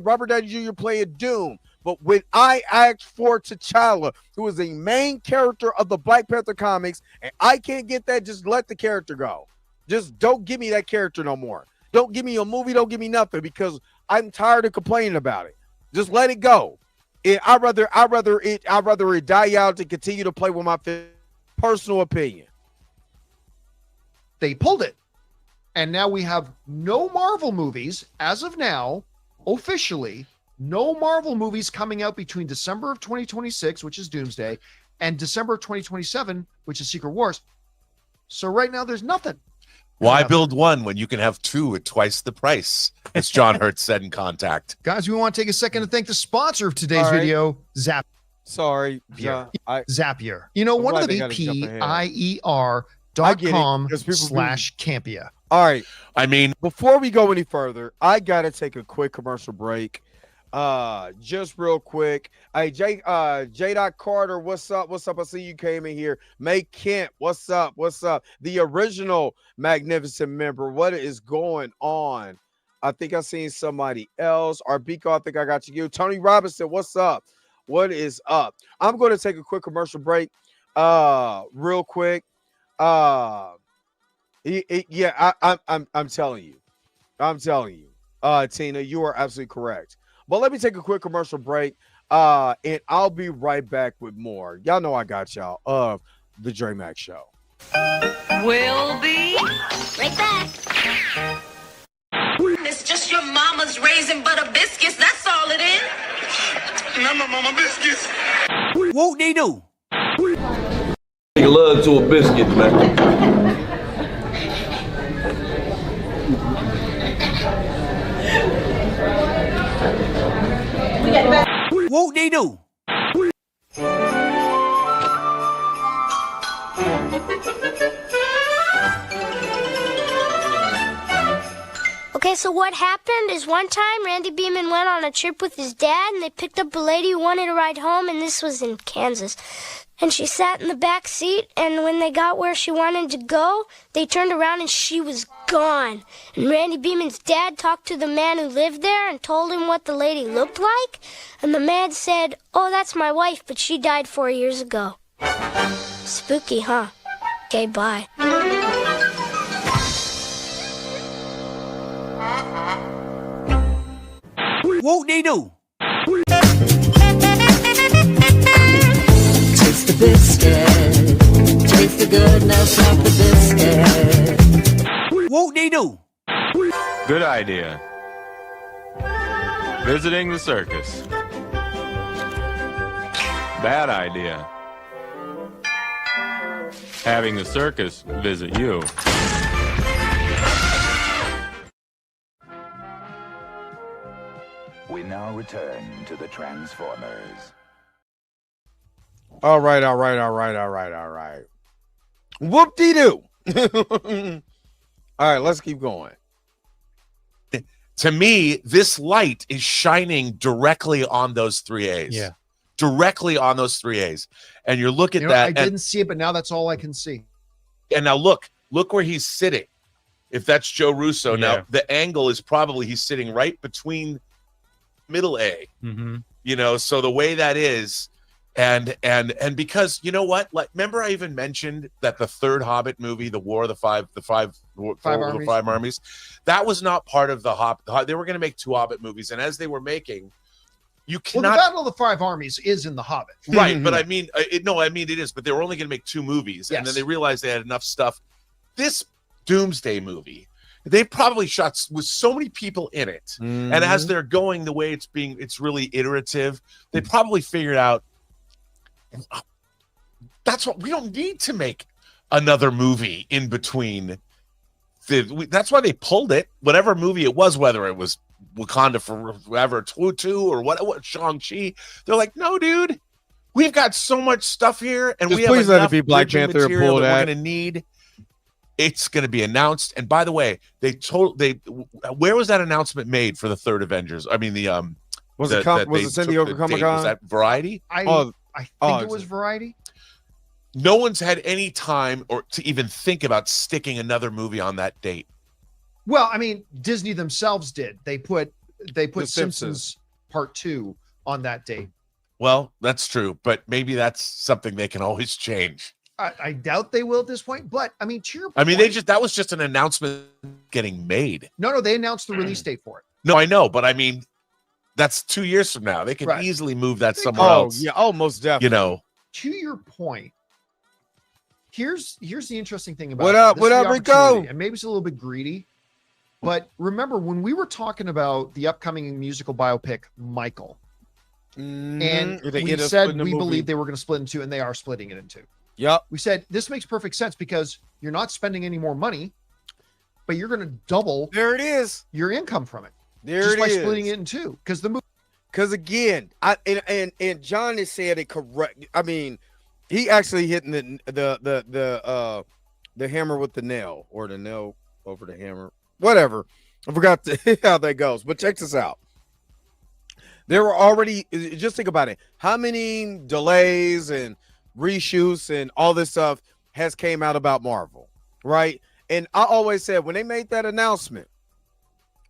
Robert Downey Jr. playing Doom. But when I asked for T'Challa, who is a main character of the Black Panther comics, and I can't get that, just let the character go. Just don't give me that character no more. Don't give me a movie. Don't give me nothing, because I'm tired of complaining about it. Just let it go. I'd rather it die out to continue to play with my personal opinion. They pulled it. And now we have no Marvel movies as of now, officially. No Marvel movies coming out between December of 2026, which is Doomsday, and December of 2027, which is Secret Wars. So right now, there's nothing. Why build one when you can have two at twice the price, as John Hurt said in Contact? Guys, we want to take a second to thank the sponsor of today's video, Zapier. Sorry. Zapier. One of the Pier.com/Campia. All right. I mean, before we go any further, I got to take a quick commercial break. Just real quick. Hey, J. Carter, what's up? What's up? I see you came in here. May Kent, what's up? What's up? The original Magnificent member. What is going on? I think I seen somebody else. Arbiko, I think I got you. Tony Robinson, what's up? What is up? I'm going to take a quick commercial break. Real quick. I'm telling you. Tina, you are absolutely correct. But let me take a quick commercial break, and I'll be right back with more. Y'all know I got y'all of the Dre Max Show. We'll be right back. It's just your mama's raisin butter biscuits. That's all it is. Not my mama biscuits. Whoop de doo. Take a love to a biscuit, man. Whoop de doo. Okay, so what happened is one time Randy Beeman went on a trip with his dad, and they picked up a lady who wanted to ride home, and this was in Kansas. And she sat in the back seat, and when they got where she wanted to go, they turned around and she was gone. And Randy Beeman's dad talked to the man who lived there and told him what the lady looked like. And the man said, "Oh, that's my wife, but she died 4 years ago." Spooky, huh? Okay, bye. Whoop de doo. Taste the biscuit. Taste the goodness of the biscuit. Whoop de doo. Good idea. Visiting the circus. Bad idea. Having the circus visit you. We now return to the Transformers. All right. Whoop-de-doo. All right, let's keep going. To me, this light is shining directly on those 3As. Yeah. Directly on those 3As. And you look at that. I didn't see it, but now that's all I can see. And now look where he's sitting. If that's Joe Russo, now the angle is probably he's sitting right between middle A. Mm-hmm. You know, so the way that is, and because you know what? Like, remember I even mentioned that the third Hobbit movie, the War of the Five Armies, that was not part of the Hobbit. They were going to make 2 Hobbit movies, and as they were making, you cannot. Well, the Battle of the Five Armies is in the Hobbit, right? But I mean, it is. But they were only going to make 2 movies, and then they realized they had enough stuff. This Doomsday movie, they probably shot with so many people in it, and as they're going the way it's really iterative. They probably figured out that's what we don't need to make another movie in between. That's why they pulled it. Whatever movie it was, whether it was Wakanda Forever 2 or what Shang-Chi, they're like, no, dude, we've got so much stuff here, and we have enough let it be Black Panther material that we're going to need. It's going to be announced. And by the way, where was that announcement made for the third Avengers? I mean, was it San Diego Comic-Con? Was that Variety? I think it was Variety. No one's had any time or to even think about sticking another movie on that date. Well, I mean, Disney themselves did. They put Simpsons Part 2 on that date. Well, that's true, but maybe that's something they can always change. I doubt they will at this point, but I mean, to your point, I mean, that was just an announcement getting made. No, they announced the release date for it. No, I know, but I mean, that's 2 years from now. They can easily move that somewhere else. Yeah, most definitely. You know, to your point, here's the interesting thing about what up, Rico? And maybe it's a little bit greedy, but remember when we were talking about the upcoming musical biopic Michael, and we said we believed they were going to split in 2, and they are splitting it in 2. Yep. We said this makes perfect sense because you're not spending any more money, but you're going to double. There it is. Your income from it. There by splitting it in 2, because again, and John has said it correct. I mean, he actually hitting the hammer with the nail, or the nail over the hammer, whatever. I forgot how that goes. But check this out. There were already, just think about it, how many delays and reshoots and all this stuff has came out about Marvel, right? And I always said when they made that announcement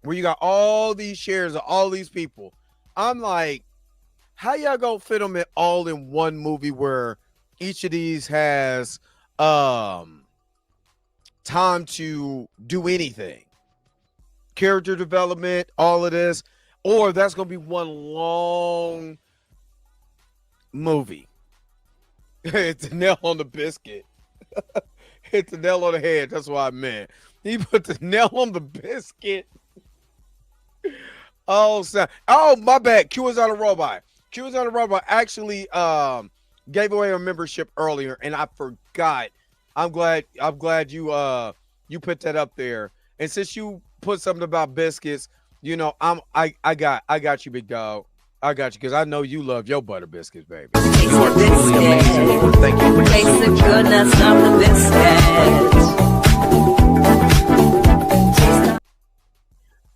where you got all these shares of all these people, I'm like, how y'all gonna fit them all in one movie where each of these has time to do anything, character development, all of this, or that's gonna be one long movie. It's a nail on the biscuit. hit the nail on the head. That's what I meant. He put the nail on the biscuit. Oh, my bad. Q is on a robot. Q is on a robot. Actually, gave away a membership earlier, and I forgot. I'm glad you put that up there. And since you put something about biscuits, you know, I got you, big dog. I got you because I know you love your butter biscuits, baby. You are truly amazing. Thank you for taste the goodness of the biscuit.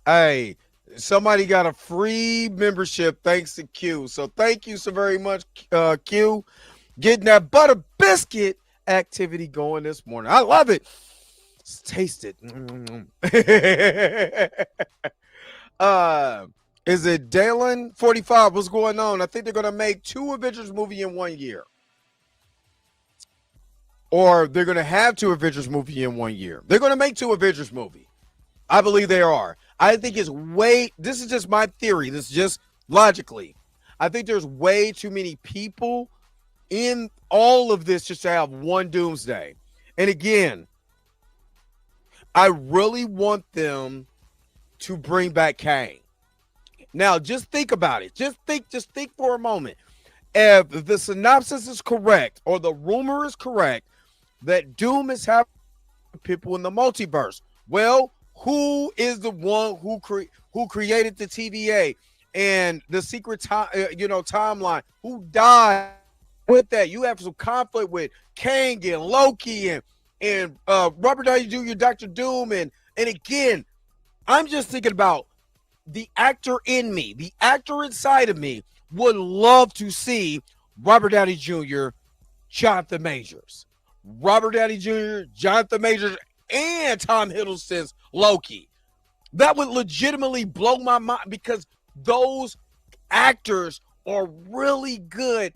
Hey, somebody got a free membership thanks to Q. So thank you so very much, Q. Getting that butter biscuit activity going this morning. I love it. Let's taste it. Is it Dalen 45? What's going on? I think they're gonna make 2 Avengers movie in 1 year. Or they're gonna have 2 Avengers movie in 1 year. They're gonna make 2 Avengers movie. I believe they are. I think it's this is just my theory. This is just logically. I think there's way too many people in all of this just to have one Doomsday. And again, I really want them to bring back Kang. Now, just think about it. Just think for a moment. If the synopsis is correct or the rumor is correct that Doom is having people in the multiverse, well, who is the one who created the TVA and the secret timeline? Who died with that? You have some conflict with Kang and Loki and Robert Downey Jr., Dr. Doom, and again, I'm just thinking about the actor in me, the actor inside of me would love to see Robert Downey Jr., Jonathan Majors, Robert Downey Jr., Jonathan Majors, and Tom Hiddleston's Loki. That would legitimately blow my mind because those actors are really good,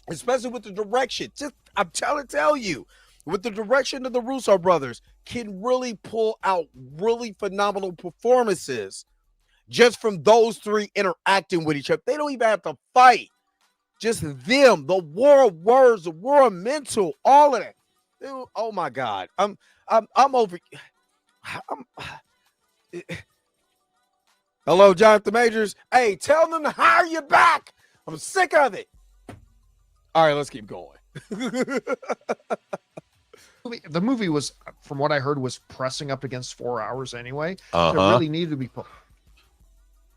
especially with the direction. I'm trying to tell you, with the direction of the Russo brothers, can really pull out really phenomenal performances just from those 3 interacting with each other. They don't even have to fight. Just them, the war of words, the war of mental, all of that. Dude, oh my God. I'm over. Hello, Jonathan Majors. Hey, tell them to hire you back. I'm sick of it. All right, let's keep going. The movie was, from what I heard, was pressing up against 4 hours anyway. Uh-huh. So it really needed to be put.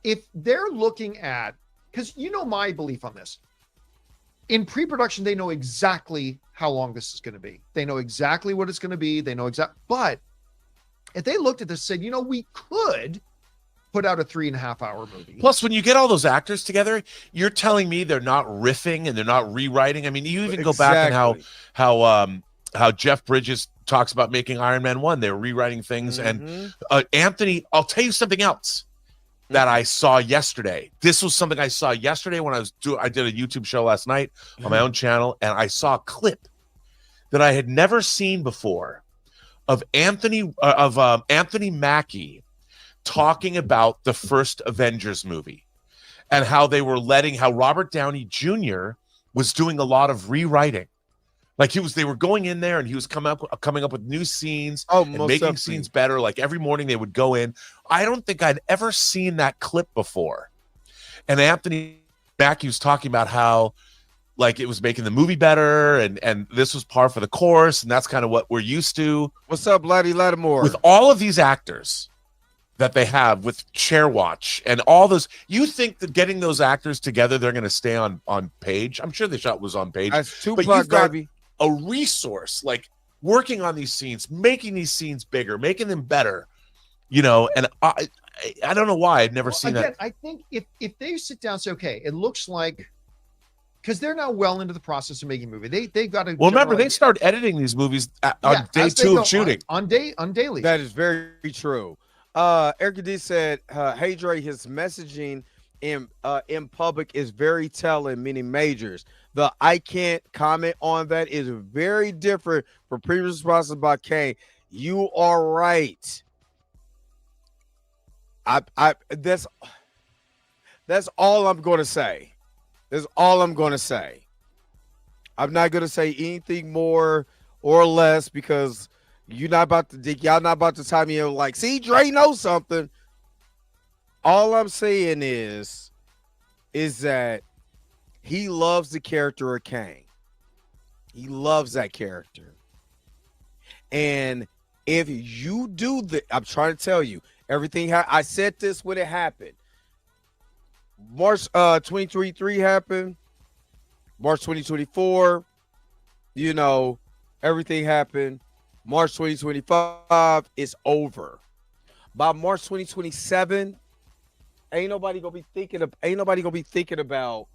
If they're looking at, because you know my belief on this, in pre-production, they know exactly how long this is going to be. They know exactly what it's going to be. They know but if they looked at this and said, you know, we could put out a 3.5 hour movie. Plus, when you get all those actors together, you're telling me they're not riffing and they're not rewriting. I mean, you even go back and how Jeff Bridges talks about making Iron Man 1. They're rewriting things. And Anthony, I'll tell you something else that I saw yesterday. This was something I saw yesterday when I did a YouTube show last night on my own channel, and I saw a clip that I had never seen before of Anthony Mackie talking about the first Avengers movie and how they were how Robert Downey Jr. was doing a lot of rewriting. Like they were going in there and he was coming up with new scenes and making scenes better. Like every morning they would go in. I don't think I'd ever seen that clip before. And Anthony Mackie was talking about how like it was making the movie better and this was par for the course. And that's kind of what we're used to. What's up, Laddie Lattimore? With all of these actors that they have with Chairwatch and all those, you think that getting those actors together, they're going to stay on page? I'm sure the shot was on page. That's but you've got a resource like working on these scenes, making these scenes bigger, making them better, you know. And I don't know why I'd never seen that. I think if they sit down and say, okay, it looks like, because they're now well into the process of making a movie. They've got to. Well, remember they start editing these movies on day 2 of shooting. On daily. That is very true. Erica D said, "Hey Dre, his messaging in public is very telling, meaning Majors. The I can't comment on that is very different from previous responses by Kane. You are right. That's all I'm going to say. That's all I'm going to say. I'm not going to say anything more or less, because y'all not about to tie me in like, see, Dre knows something. All I'm saying is that he loves the character of Kang. He loves that character. And if you do I'm trying to tell you, everything I said this when it happened. March 2023 happened. March 2024, everything happened. March 2025 is over. By March 2027, ain't nobody gonna be thinking about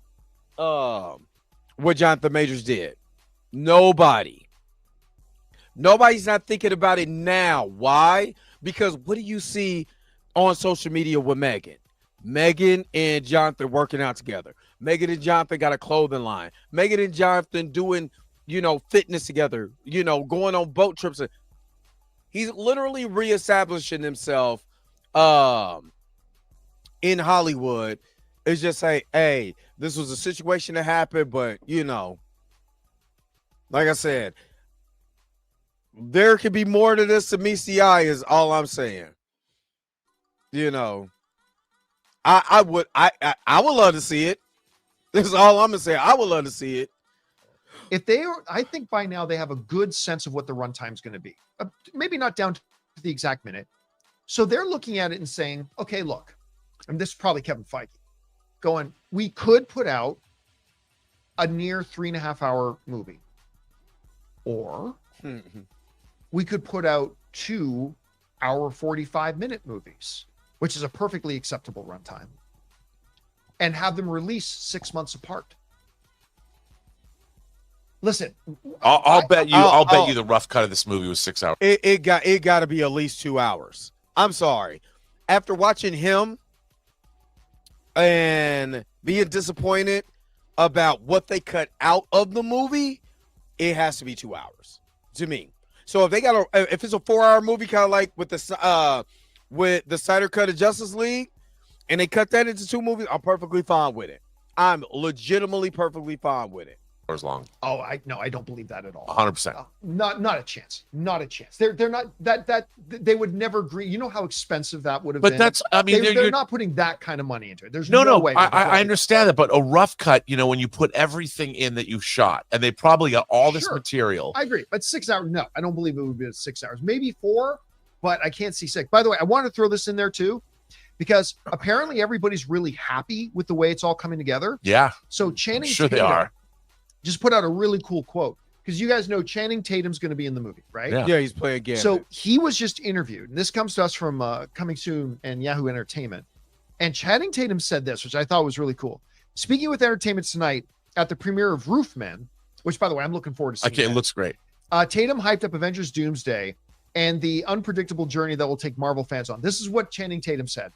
what Jonathan Majors did. Nobody's not thinking about it now. Why? Because what do you see on social media with Megan? Megan and Jonathan working out together. Megan and Jonathan got a clothing line. Megan and Jonathan doing, fitness together, going on boat trips. He's literally reestablishing himself in Hollywood. It's just say, hey, this was a situation that happened, but, like I said, there could be more to this than meets the eye is all I'm saying. I would love to see it. This is all I'm gonna say. I would love to see it. I think by now they have a good sense of what the runtime is going to be. Maybe not down to the exact minute. So they're looking at it and saying, okay, look, and this is probably Kevin Feige going, we could put out a near 3.5 hour movie, or we could put out 2 hour 45-minute movies, which is a perfectly acceptable runtime, and have them released 6 months apart. Listen, I'll bet you the rough cut of this movie was 6 hours. It got to be at least 2 hours. I'm sorry. After watching him and being disappointed about what they cut out of the movie, it has to be 2 hours to me. So if it's a 4-hour movie, kind of like with the Snyder cut of Justice League, and they cut that into 2 movies, I'm perfectly fine with it. I'm legitimately perfectly fine with it. Hours long. Oh, I don't believe that at all. 100%. Not a chance. Not a chance. They're not that they would never agree. You know how expensive that would have been. But they're not putting that kind of money into it. There's no way. I understand that, but a rough cut, when you put everything in that you shot, and they probably got all this material. I agree, but 6 hours. No, I don't believe it would be 6 hours. Maybe 4, but I can't see 6. By the way, I want to throw this in there too, because apparently everybody's really happy with the way it's all coming together. Yeah. So Channing Tatum they are. Just put out a really cool quote, because you guys know Channing Tatum's going to be in the movie, right? Yeah, he's playing Gambit. So he was just interviewed, and this comes to us from Coming Soon and Yahoo Entertainment. And Channing Tatum said this, which I thought was really cool. Speaking with Entertainment Tonight at the premiere of Roofmen, which, by the way, I'm looking forward to seeing. Okay, it looks great. Tatum hyped up Avengers Doomsday and the unpredictable journey that will take Marvel fans on. This is what Channing Tatum said.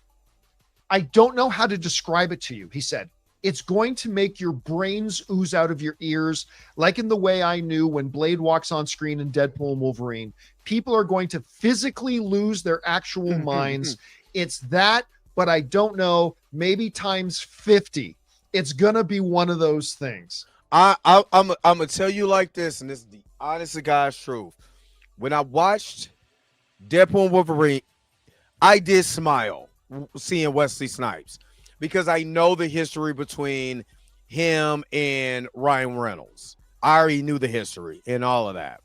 I don't know how to describe it to you, he said. It's going to make your brains ooze out of your ears, like in the way I knew when Blade walks on screen in Deadpool and Wolverine. People are going to physically lose their actual minds. It's that, but I don't know, maybe times 50. It's going to be one of those things. I'm going to tell you like this, and this is the honest to God's truth. When I watched Deadpool and Wolverine, I did smile seeing Wesley Snipes, because I know the history between him and Ryan Reynolds. I already knew the history and all of that.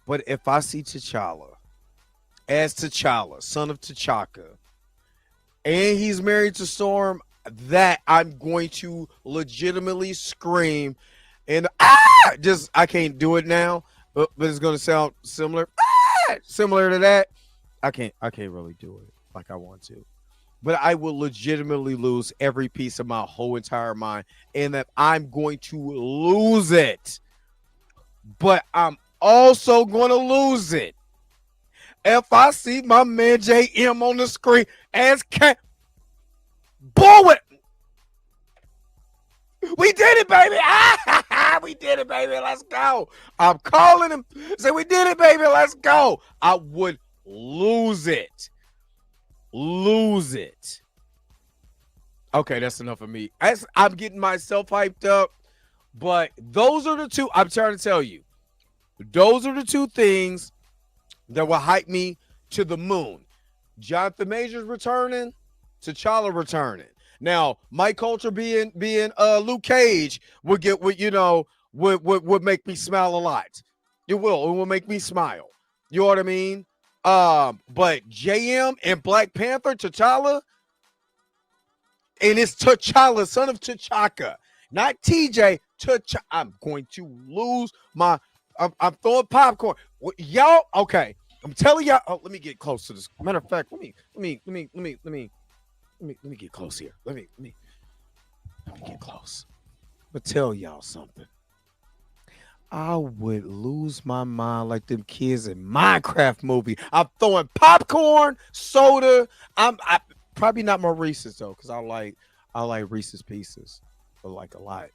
But if I see T'Challa as T'Challa, son of T'Chaka, and he's married to Storm, that I'm going to legitimately scream and I can't do it now, but it's going to sound similar to that. I can't really do it like I want to. But I will legitimately lose every piece of my whole entire mind, and that I'm going to lose it. But I'm also going to lose it if I see my man JM on the screen as Boy, we did it, baby. We did it, baby. Let's go. I'm calling him. Say, we did it, baby. Let's go. I would lose it. Okay, that's enough of me. I'm getting myself hyped up, but those are the two. I'm trying to tell you, Those are the two things that will hype me to the moon. Jonathan Majors returning, T'Challa returning. Now, Mike Coulter being Luke Cage would make me smile a lot. It will make me smile. You know what I mean? But JM and Black Panther, T'Challa, and it's T'Challa, son of T'Chaka, not TJ. T'Challa. I'm going to lose my. I'm throwing popcorn. Y'all, okay. I'm telling y'all. Oh, let me get close to this. Matter of fact, let me get close here. Let me get close. But tell y'all something. I would lose my mind like them kids in Minecraft movie. I'm throwing popcorn, soda. I probably not more Reese's though, because I like Reese's Pieces, but like a lot.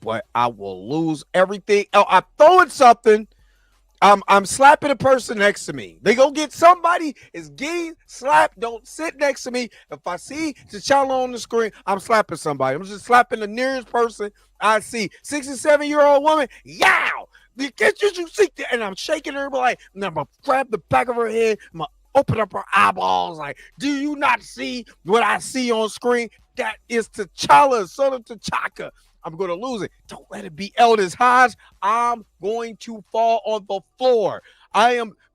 But I will lose everything. Oh, I'm throwing something. I'm slapping a person next to me. They go get somebody is getting slapped. Don't sit next to me. If I see T'Challa on the screen, I'm slapping somebody. I'm just slapping the nearest person I see. 67-year-old woman. Yow! Can't you see that? And I'm shaking her like, and I'm gonna grab the back of her head. I'm gonna open up her eyeballs. Like, do you not see what I see on screen? That is T'Challa, son of T'Chaka. I'm going to lose it. Don't let it be Eldest Hodge. I'm going to fall on the floor.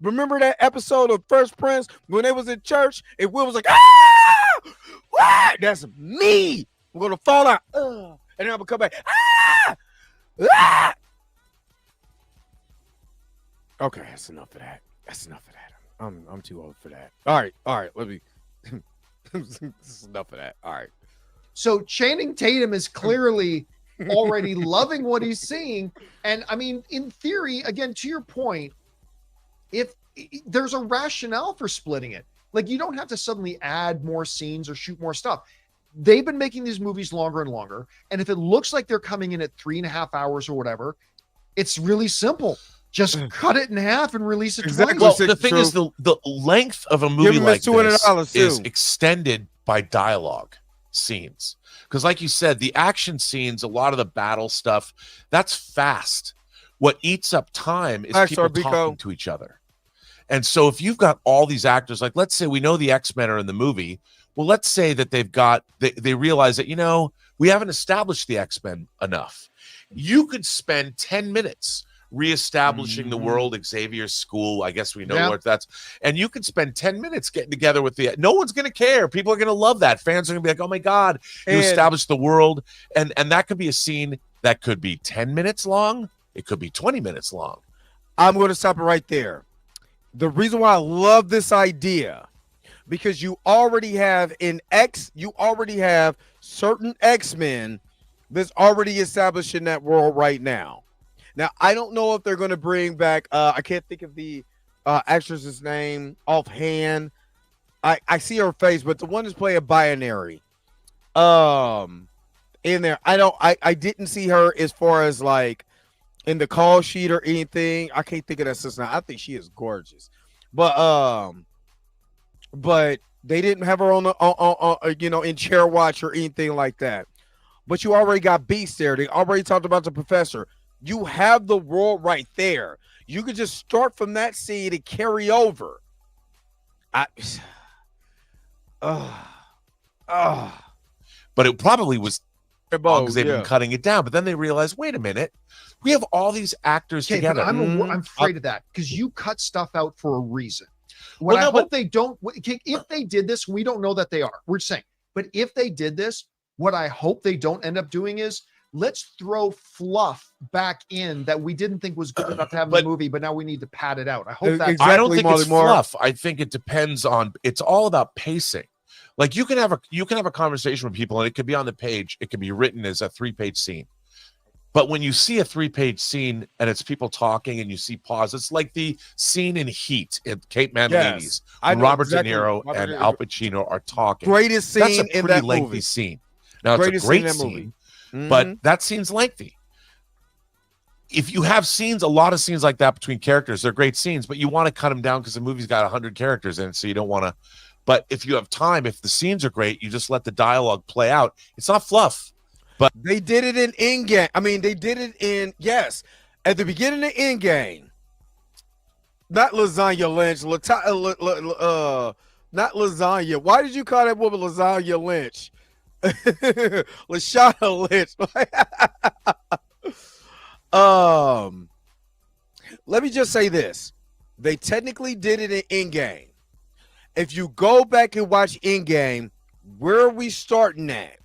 Remember that episode of First Prince when they was in church and Will was like, ah! Ah! That's me. I'm going to fall out. And then I'm going to come back. Ah! Ah! Okay, that's enough of that. I'm too old for that. All right. Let me. This is enough of that. All right. So Channing Tatum is clearly already loving what he's seeing. And I mean, in theory, again, to your point, if there's a rationale for splitting it, like you don't have to suddenly add more scenes or shoot more stuff. They've been making these movies longer and longer. And if it looks like they're coming in at 3.5 hours or whatever, it's really simple. Just cut it in half and release it twice. Well, the thing is, the length of a movie like this is extended by dialogue scenes. Because like you said, the action scenes, a lot of the battle stuff, that's fast. What eats up time is people talking to each other. And so if you've got all these actors, like let's say we know the X-Men are in the movie. Well, let's say that they realize that, we haven't established the X-Men enough. You could spend 10 minutes reestablishing the world, Xavier's school. I guess we know what that's. And you could spend 10 minutes getting together with no one's going to care. People are going to love that. Fans are going to be like, oh my God, you established the world. And that could be a scene that could be 10 minutes long. It could be 20 minutes long. I'm going to stop it right there. The reason why I love this idea, because you already have certain X-Men that's already established in that world right now. Now, I don't know if they're going to bring back, I can't think of the actress's name offhand. I see her face, but the one that's playing Binary in there. I didn't see her as far as like in the call sheet or anything. I can't think of that sister. I think she is gorgeous. But they didn't have her on in chair watch or anything like that. But you already got Beast there. They already talked about the Professor. You have the world right there. You could just start from that scene and carry over. But it probably was because they've been cutting it down. But then they realized, wait a minute, we have all these actors together. But I'm afraid of that because you cut stuff out for a reason. What I hope they don't. If they did this, we don't know that they are. We're saying, but if they did this, what I hope they don't end up doing is, let's throw fluff back in that we didn't think was good enough to have in the movie, but now we need to pad it out. I hope that. I don't think it's fluff. I think it depends on. It's all about pacing. Like you can have a conversation with people, and it could be on the page. It could be written as a 3-page scene. But when you see a 3-page scene and it's people talking and you see pause, it's like the scene in Heat in Kate Manlini's, when Robert De Niro and Al Pacino are talking. Greatest scene in that movie. That's a pretty lengthy scene. Now it's a great scene. But that scene's lengthy. If you have a lot of scenes like that between characters, they're great scenes, but you want to cut them down because the movie's got 100 characters in it, so you don't want to. But if you have time, if the scenes are great, you just let the dialogue play out. It's not fluff. But they did it in Endgame. I mean, they did it in At the beginning of Endgame, not Lasagna Lynch, not Lasagna. Why did you call that woman Lasagna Lynch? Lashana Lynch. Let me just say this. They technically did it in Endgame. If you go back and watch Endgame, where are we starting at?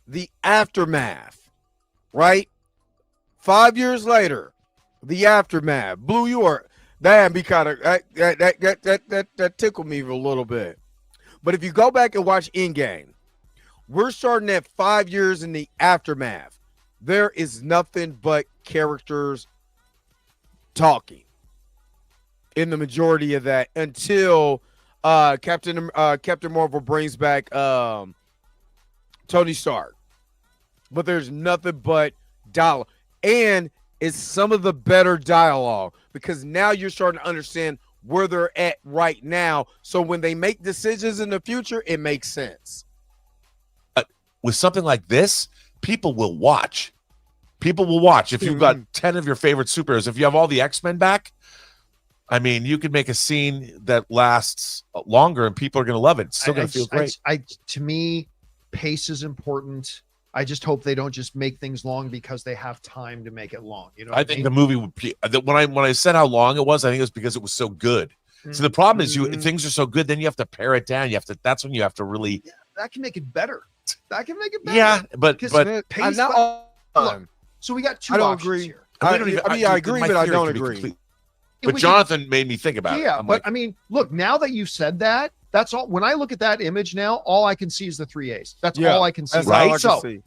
The aftermath, right? 5 years later, the aftermath. Blue, you are damn. Be kind of that tickled me a little bit. But if you go back and watch Endgame, we're starting at 5 years in the aftermath. There is nothing but characters talking in the majority of that until Captain Marvel brings back Tony Stark. But there's nothing but dialogue. And it's some of the better dialogue because now you're starting to understand where they're at right now. So when they make decisions in the future, it makes sense. With something like this, people will watch. People will watch. If you've got 10 of your favorite superheroes, if you have all the X-Men back, I mean, you can make a scene that lasts longer and people are going to love it. It's still going to feel great. To me, pace is important. I just hope they don't just make things long because they have time to make it long. You know, I think the movie would be, when I said how long it was, I think it was because it was so good. So the problem is things are so good, then you have to pare it down. That's when you have to really. Yeah, that can make it better. That can make it better. Yeah, but pace. So we got two. I don't options agree. here. I agree, but I don't agree. But Jonathan made me think about it. Yeah, but I mean, look, now that you've said that, that's all. When I look at that image now, all I can see is the 3 A's. That's all I can see. Right.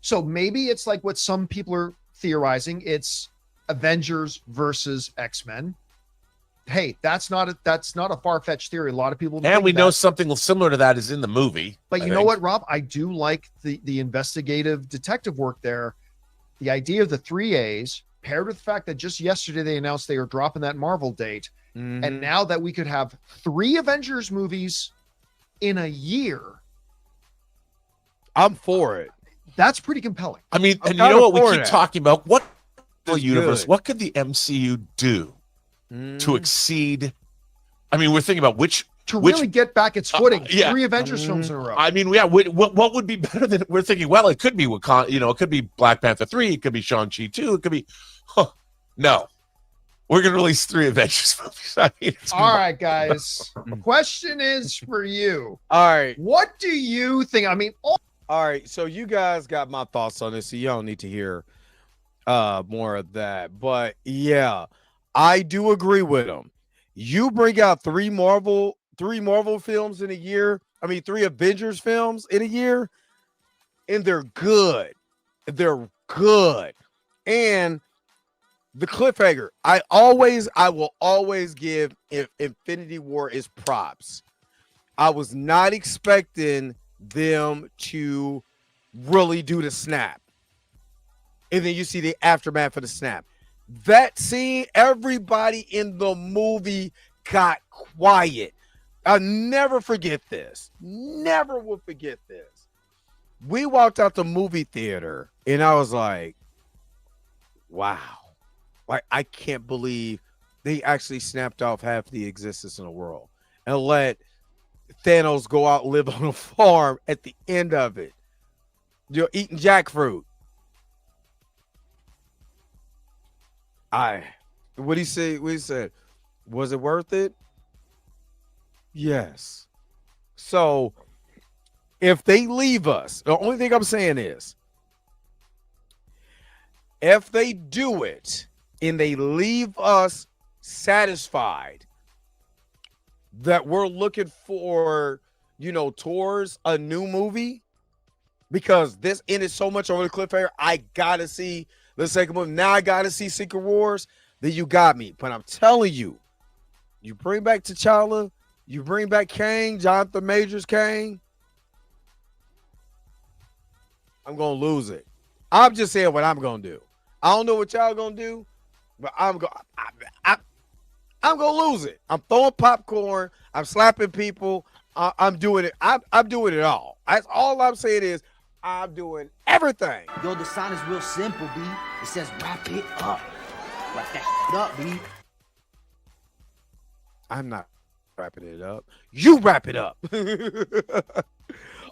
So maybe it's like what some people are theorizing. It's Avengers versus X-Men. Hey, that's not a far-fetched theory. A lot of people and we know something similar to that is in the movie. But you know what, Rob? I do like the investigative detective work there. The idea of the 3 A's paired with the fact that just yesterday they announced they are dropping that Marvel date. And now that we could have 3 Avengers movies in a year. I'm for it. That's pretty compelling. I mean, and you know what we keep talking about? What the universe, what could the MCU do to exceed? I mean, we're thinking about which really get back its footing. 3 Avengers films in a row. I mean, yeah, what would be better than we're thinking? Well, it could be it could be Black Panther 3, it could be Shang-Chi 2, it could be no. We're gonna release 3 Avengers movies. I mean, all right, guys. Question is for you. All right. What do you think? I mean, all right. So you guys got my thoughts on this, so you don't need to hear more of that. But yeah, I do agree with them. You bring out 3 Marvel films in a year. I mean, 3 Avengers films in a year, and they're good. They're good. And the cliffhanger, I will always give Infinity War is props. I was not expecting them to really do the snap. And then you see the aftermath of the snap. That scene, everybody in the movie got quiet. I'll never forget this. Never will forget this. We walked out the movie theater and I was like, wow. Like, I can't believe they actually snapped off half the existence in the world and let Thanos go out and live on a farm at the end of it. You're eating jackfruit. What he said, was it worth it? Yes. So if they leave us, the only thing I'm saying is, if they do it and they leave us satisfied that we're looking for, towards a new movie, because this ended so much over the cliffhanger, I gotta see the second movie. Now I gotta see Secret Wars. Then you got me. But I'm telling you, you bring back T'Challa, you bring back Kang, Jonathan Majors Kang, I'm gonna lose it. I'm just saying what I'm gonna do. I don't know what y'all gonna do, but I'm gonna lose it. I'm throwing popcorn. I'm slapping people. I'm doing it. I'm doing it all. That's all I'm saying is I'm doing everything. Yo, the sign is real simple, B. It says wrap it up. Wrap that shit up, B. I'm not wrapping it up. You wrap it up.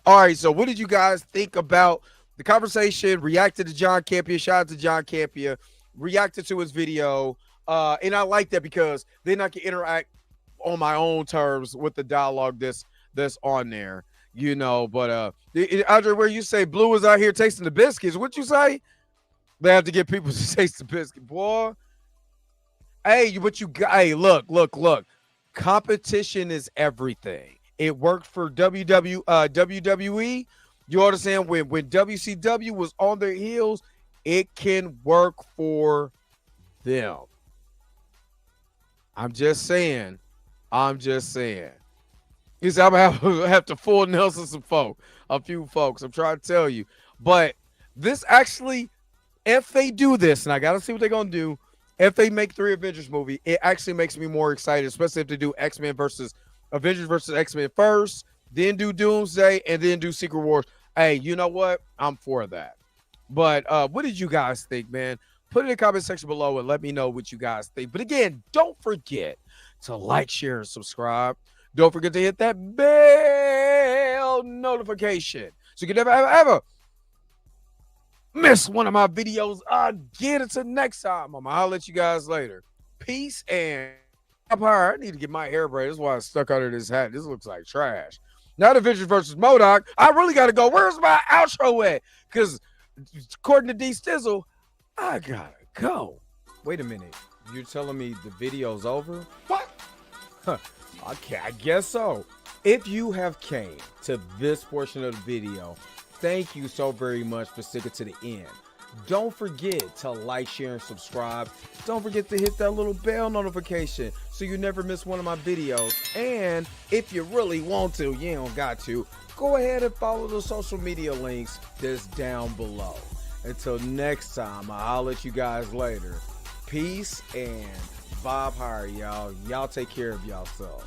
All right, so what did you guys think about the conversation? Reacted to John Campea. Shout out to John Campea. Reacted to his video. And I like that because then I can interact on my own terms with the dialogue that's on there, you know. But Andre, where you say Blue is out here tasting the biscuits, what you say? They have to get people to taste the biscuit, boy. Hey, but you got, hey, look. Competition is everything. It worked for WWE. You understand? When WCW was on their heels, it can work for them. I'm just saying. You see, I'm gonna have to full Nelson a few folks. I'm trying to tell you. But this actually, if they do this, and I gotta see what they're gonna do, if they make 3 Avengers movie, it actually makes me more excited, especially if they do X-Men versus Avengers versus X-Men first, then do Doomsday, and then do Secret Wars. Hey, you know what? I'm for that. But what did you guys think, man? Put it in the comment section below and let me know what you guys think. But again, don't forget to like, share, and subscribe. Don't forget to hit that bell notification so you can never, ever miss one of my videos again. Until next time, I'll let you guys later. Peace and I need to get my hair braided. That's why I stuck under this hat. This looks like trash. Not Avengers versus MODOK. I really got to go. Where's my outro at? Because according to D Stizzle, I got to go. Wait a minute. You're telling me the video's over? What? Okay, I guess so. If you have came to this portion of the video, thank you so very much for sticking to the end. Don't forget to like, share, and subscribe. Don't forget to hit that little bell notification so you never miss one of my videos. And if you really want to, you don't got to, go ahead and follow the social media links that's down below. Until next time, I'll let you guys later. Peace and vibe higher, y'all. Y'all take care of yourself.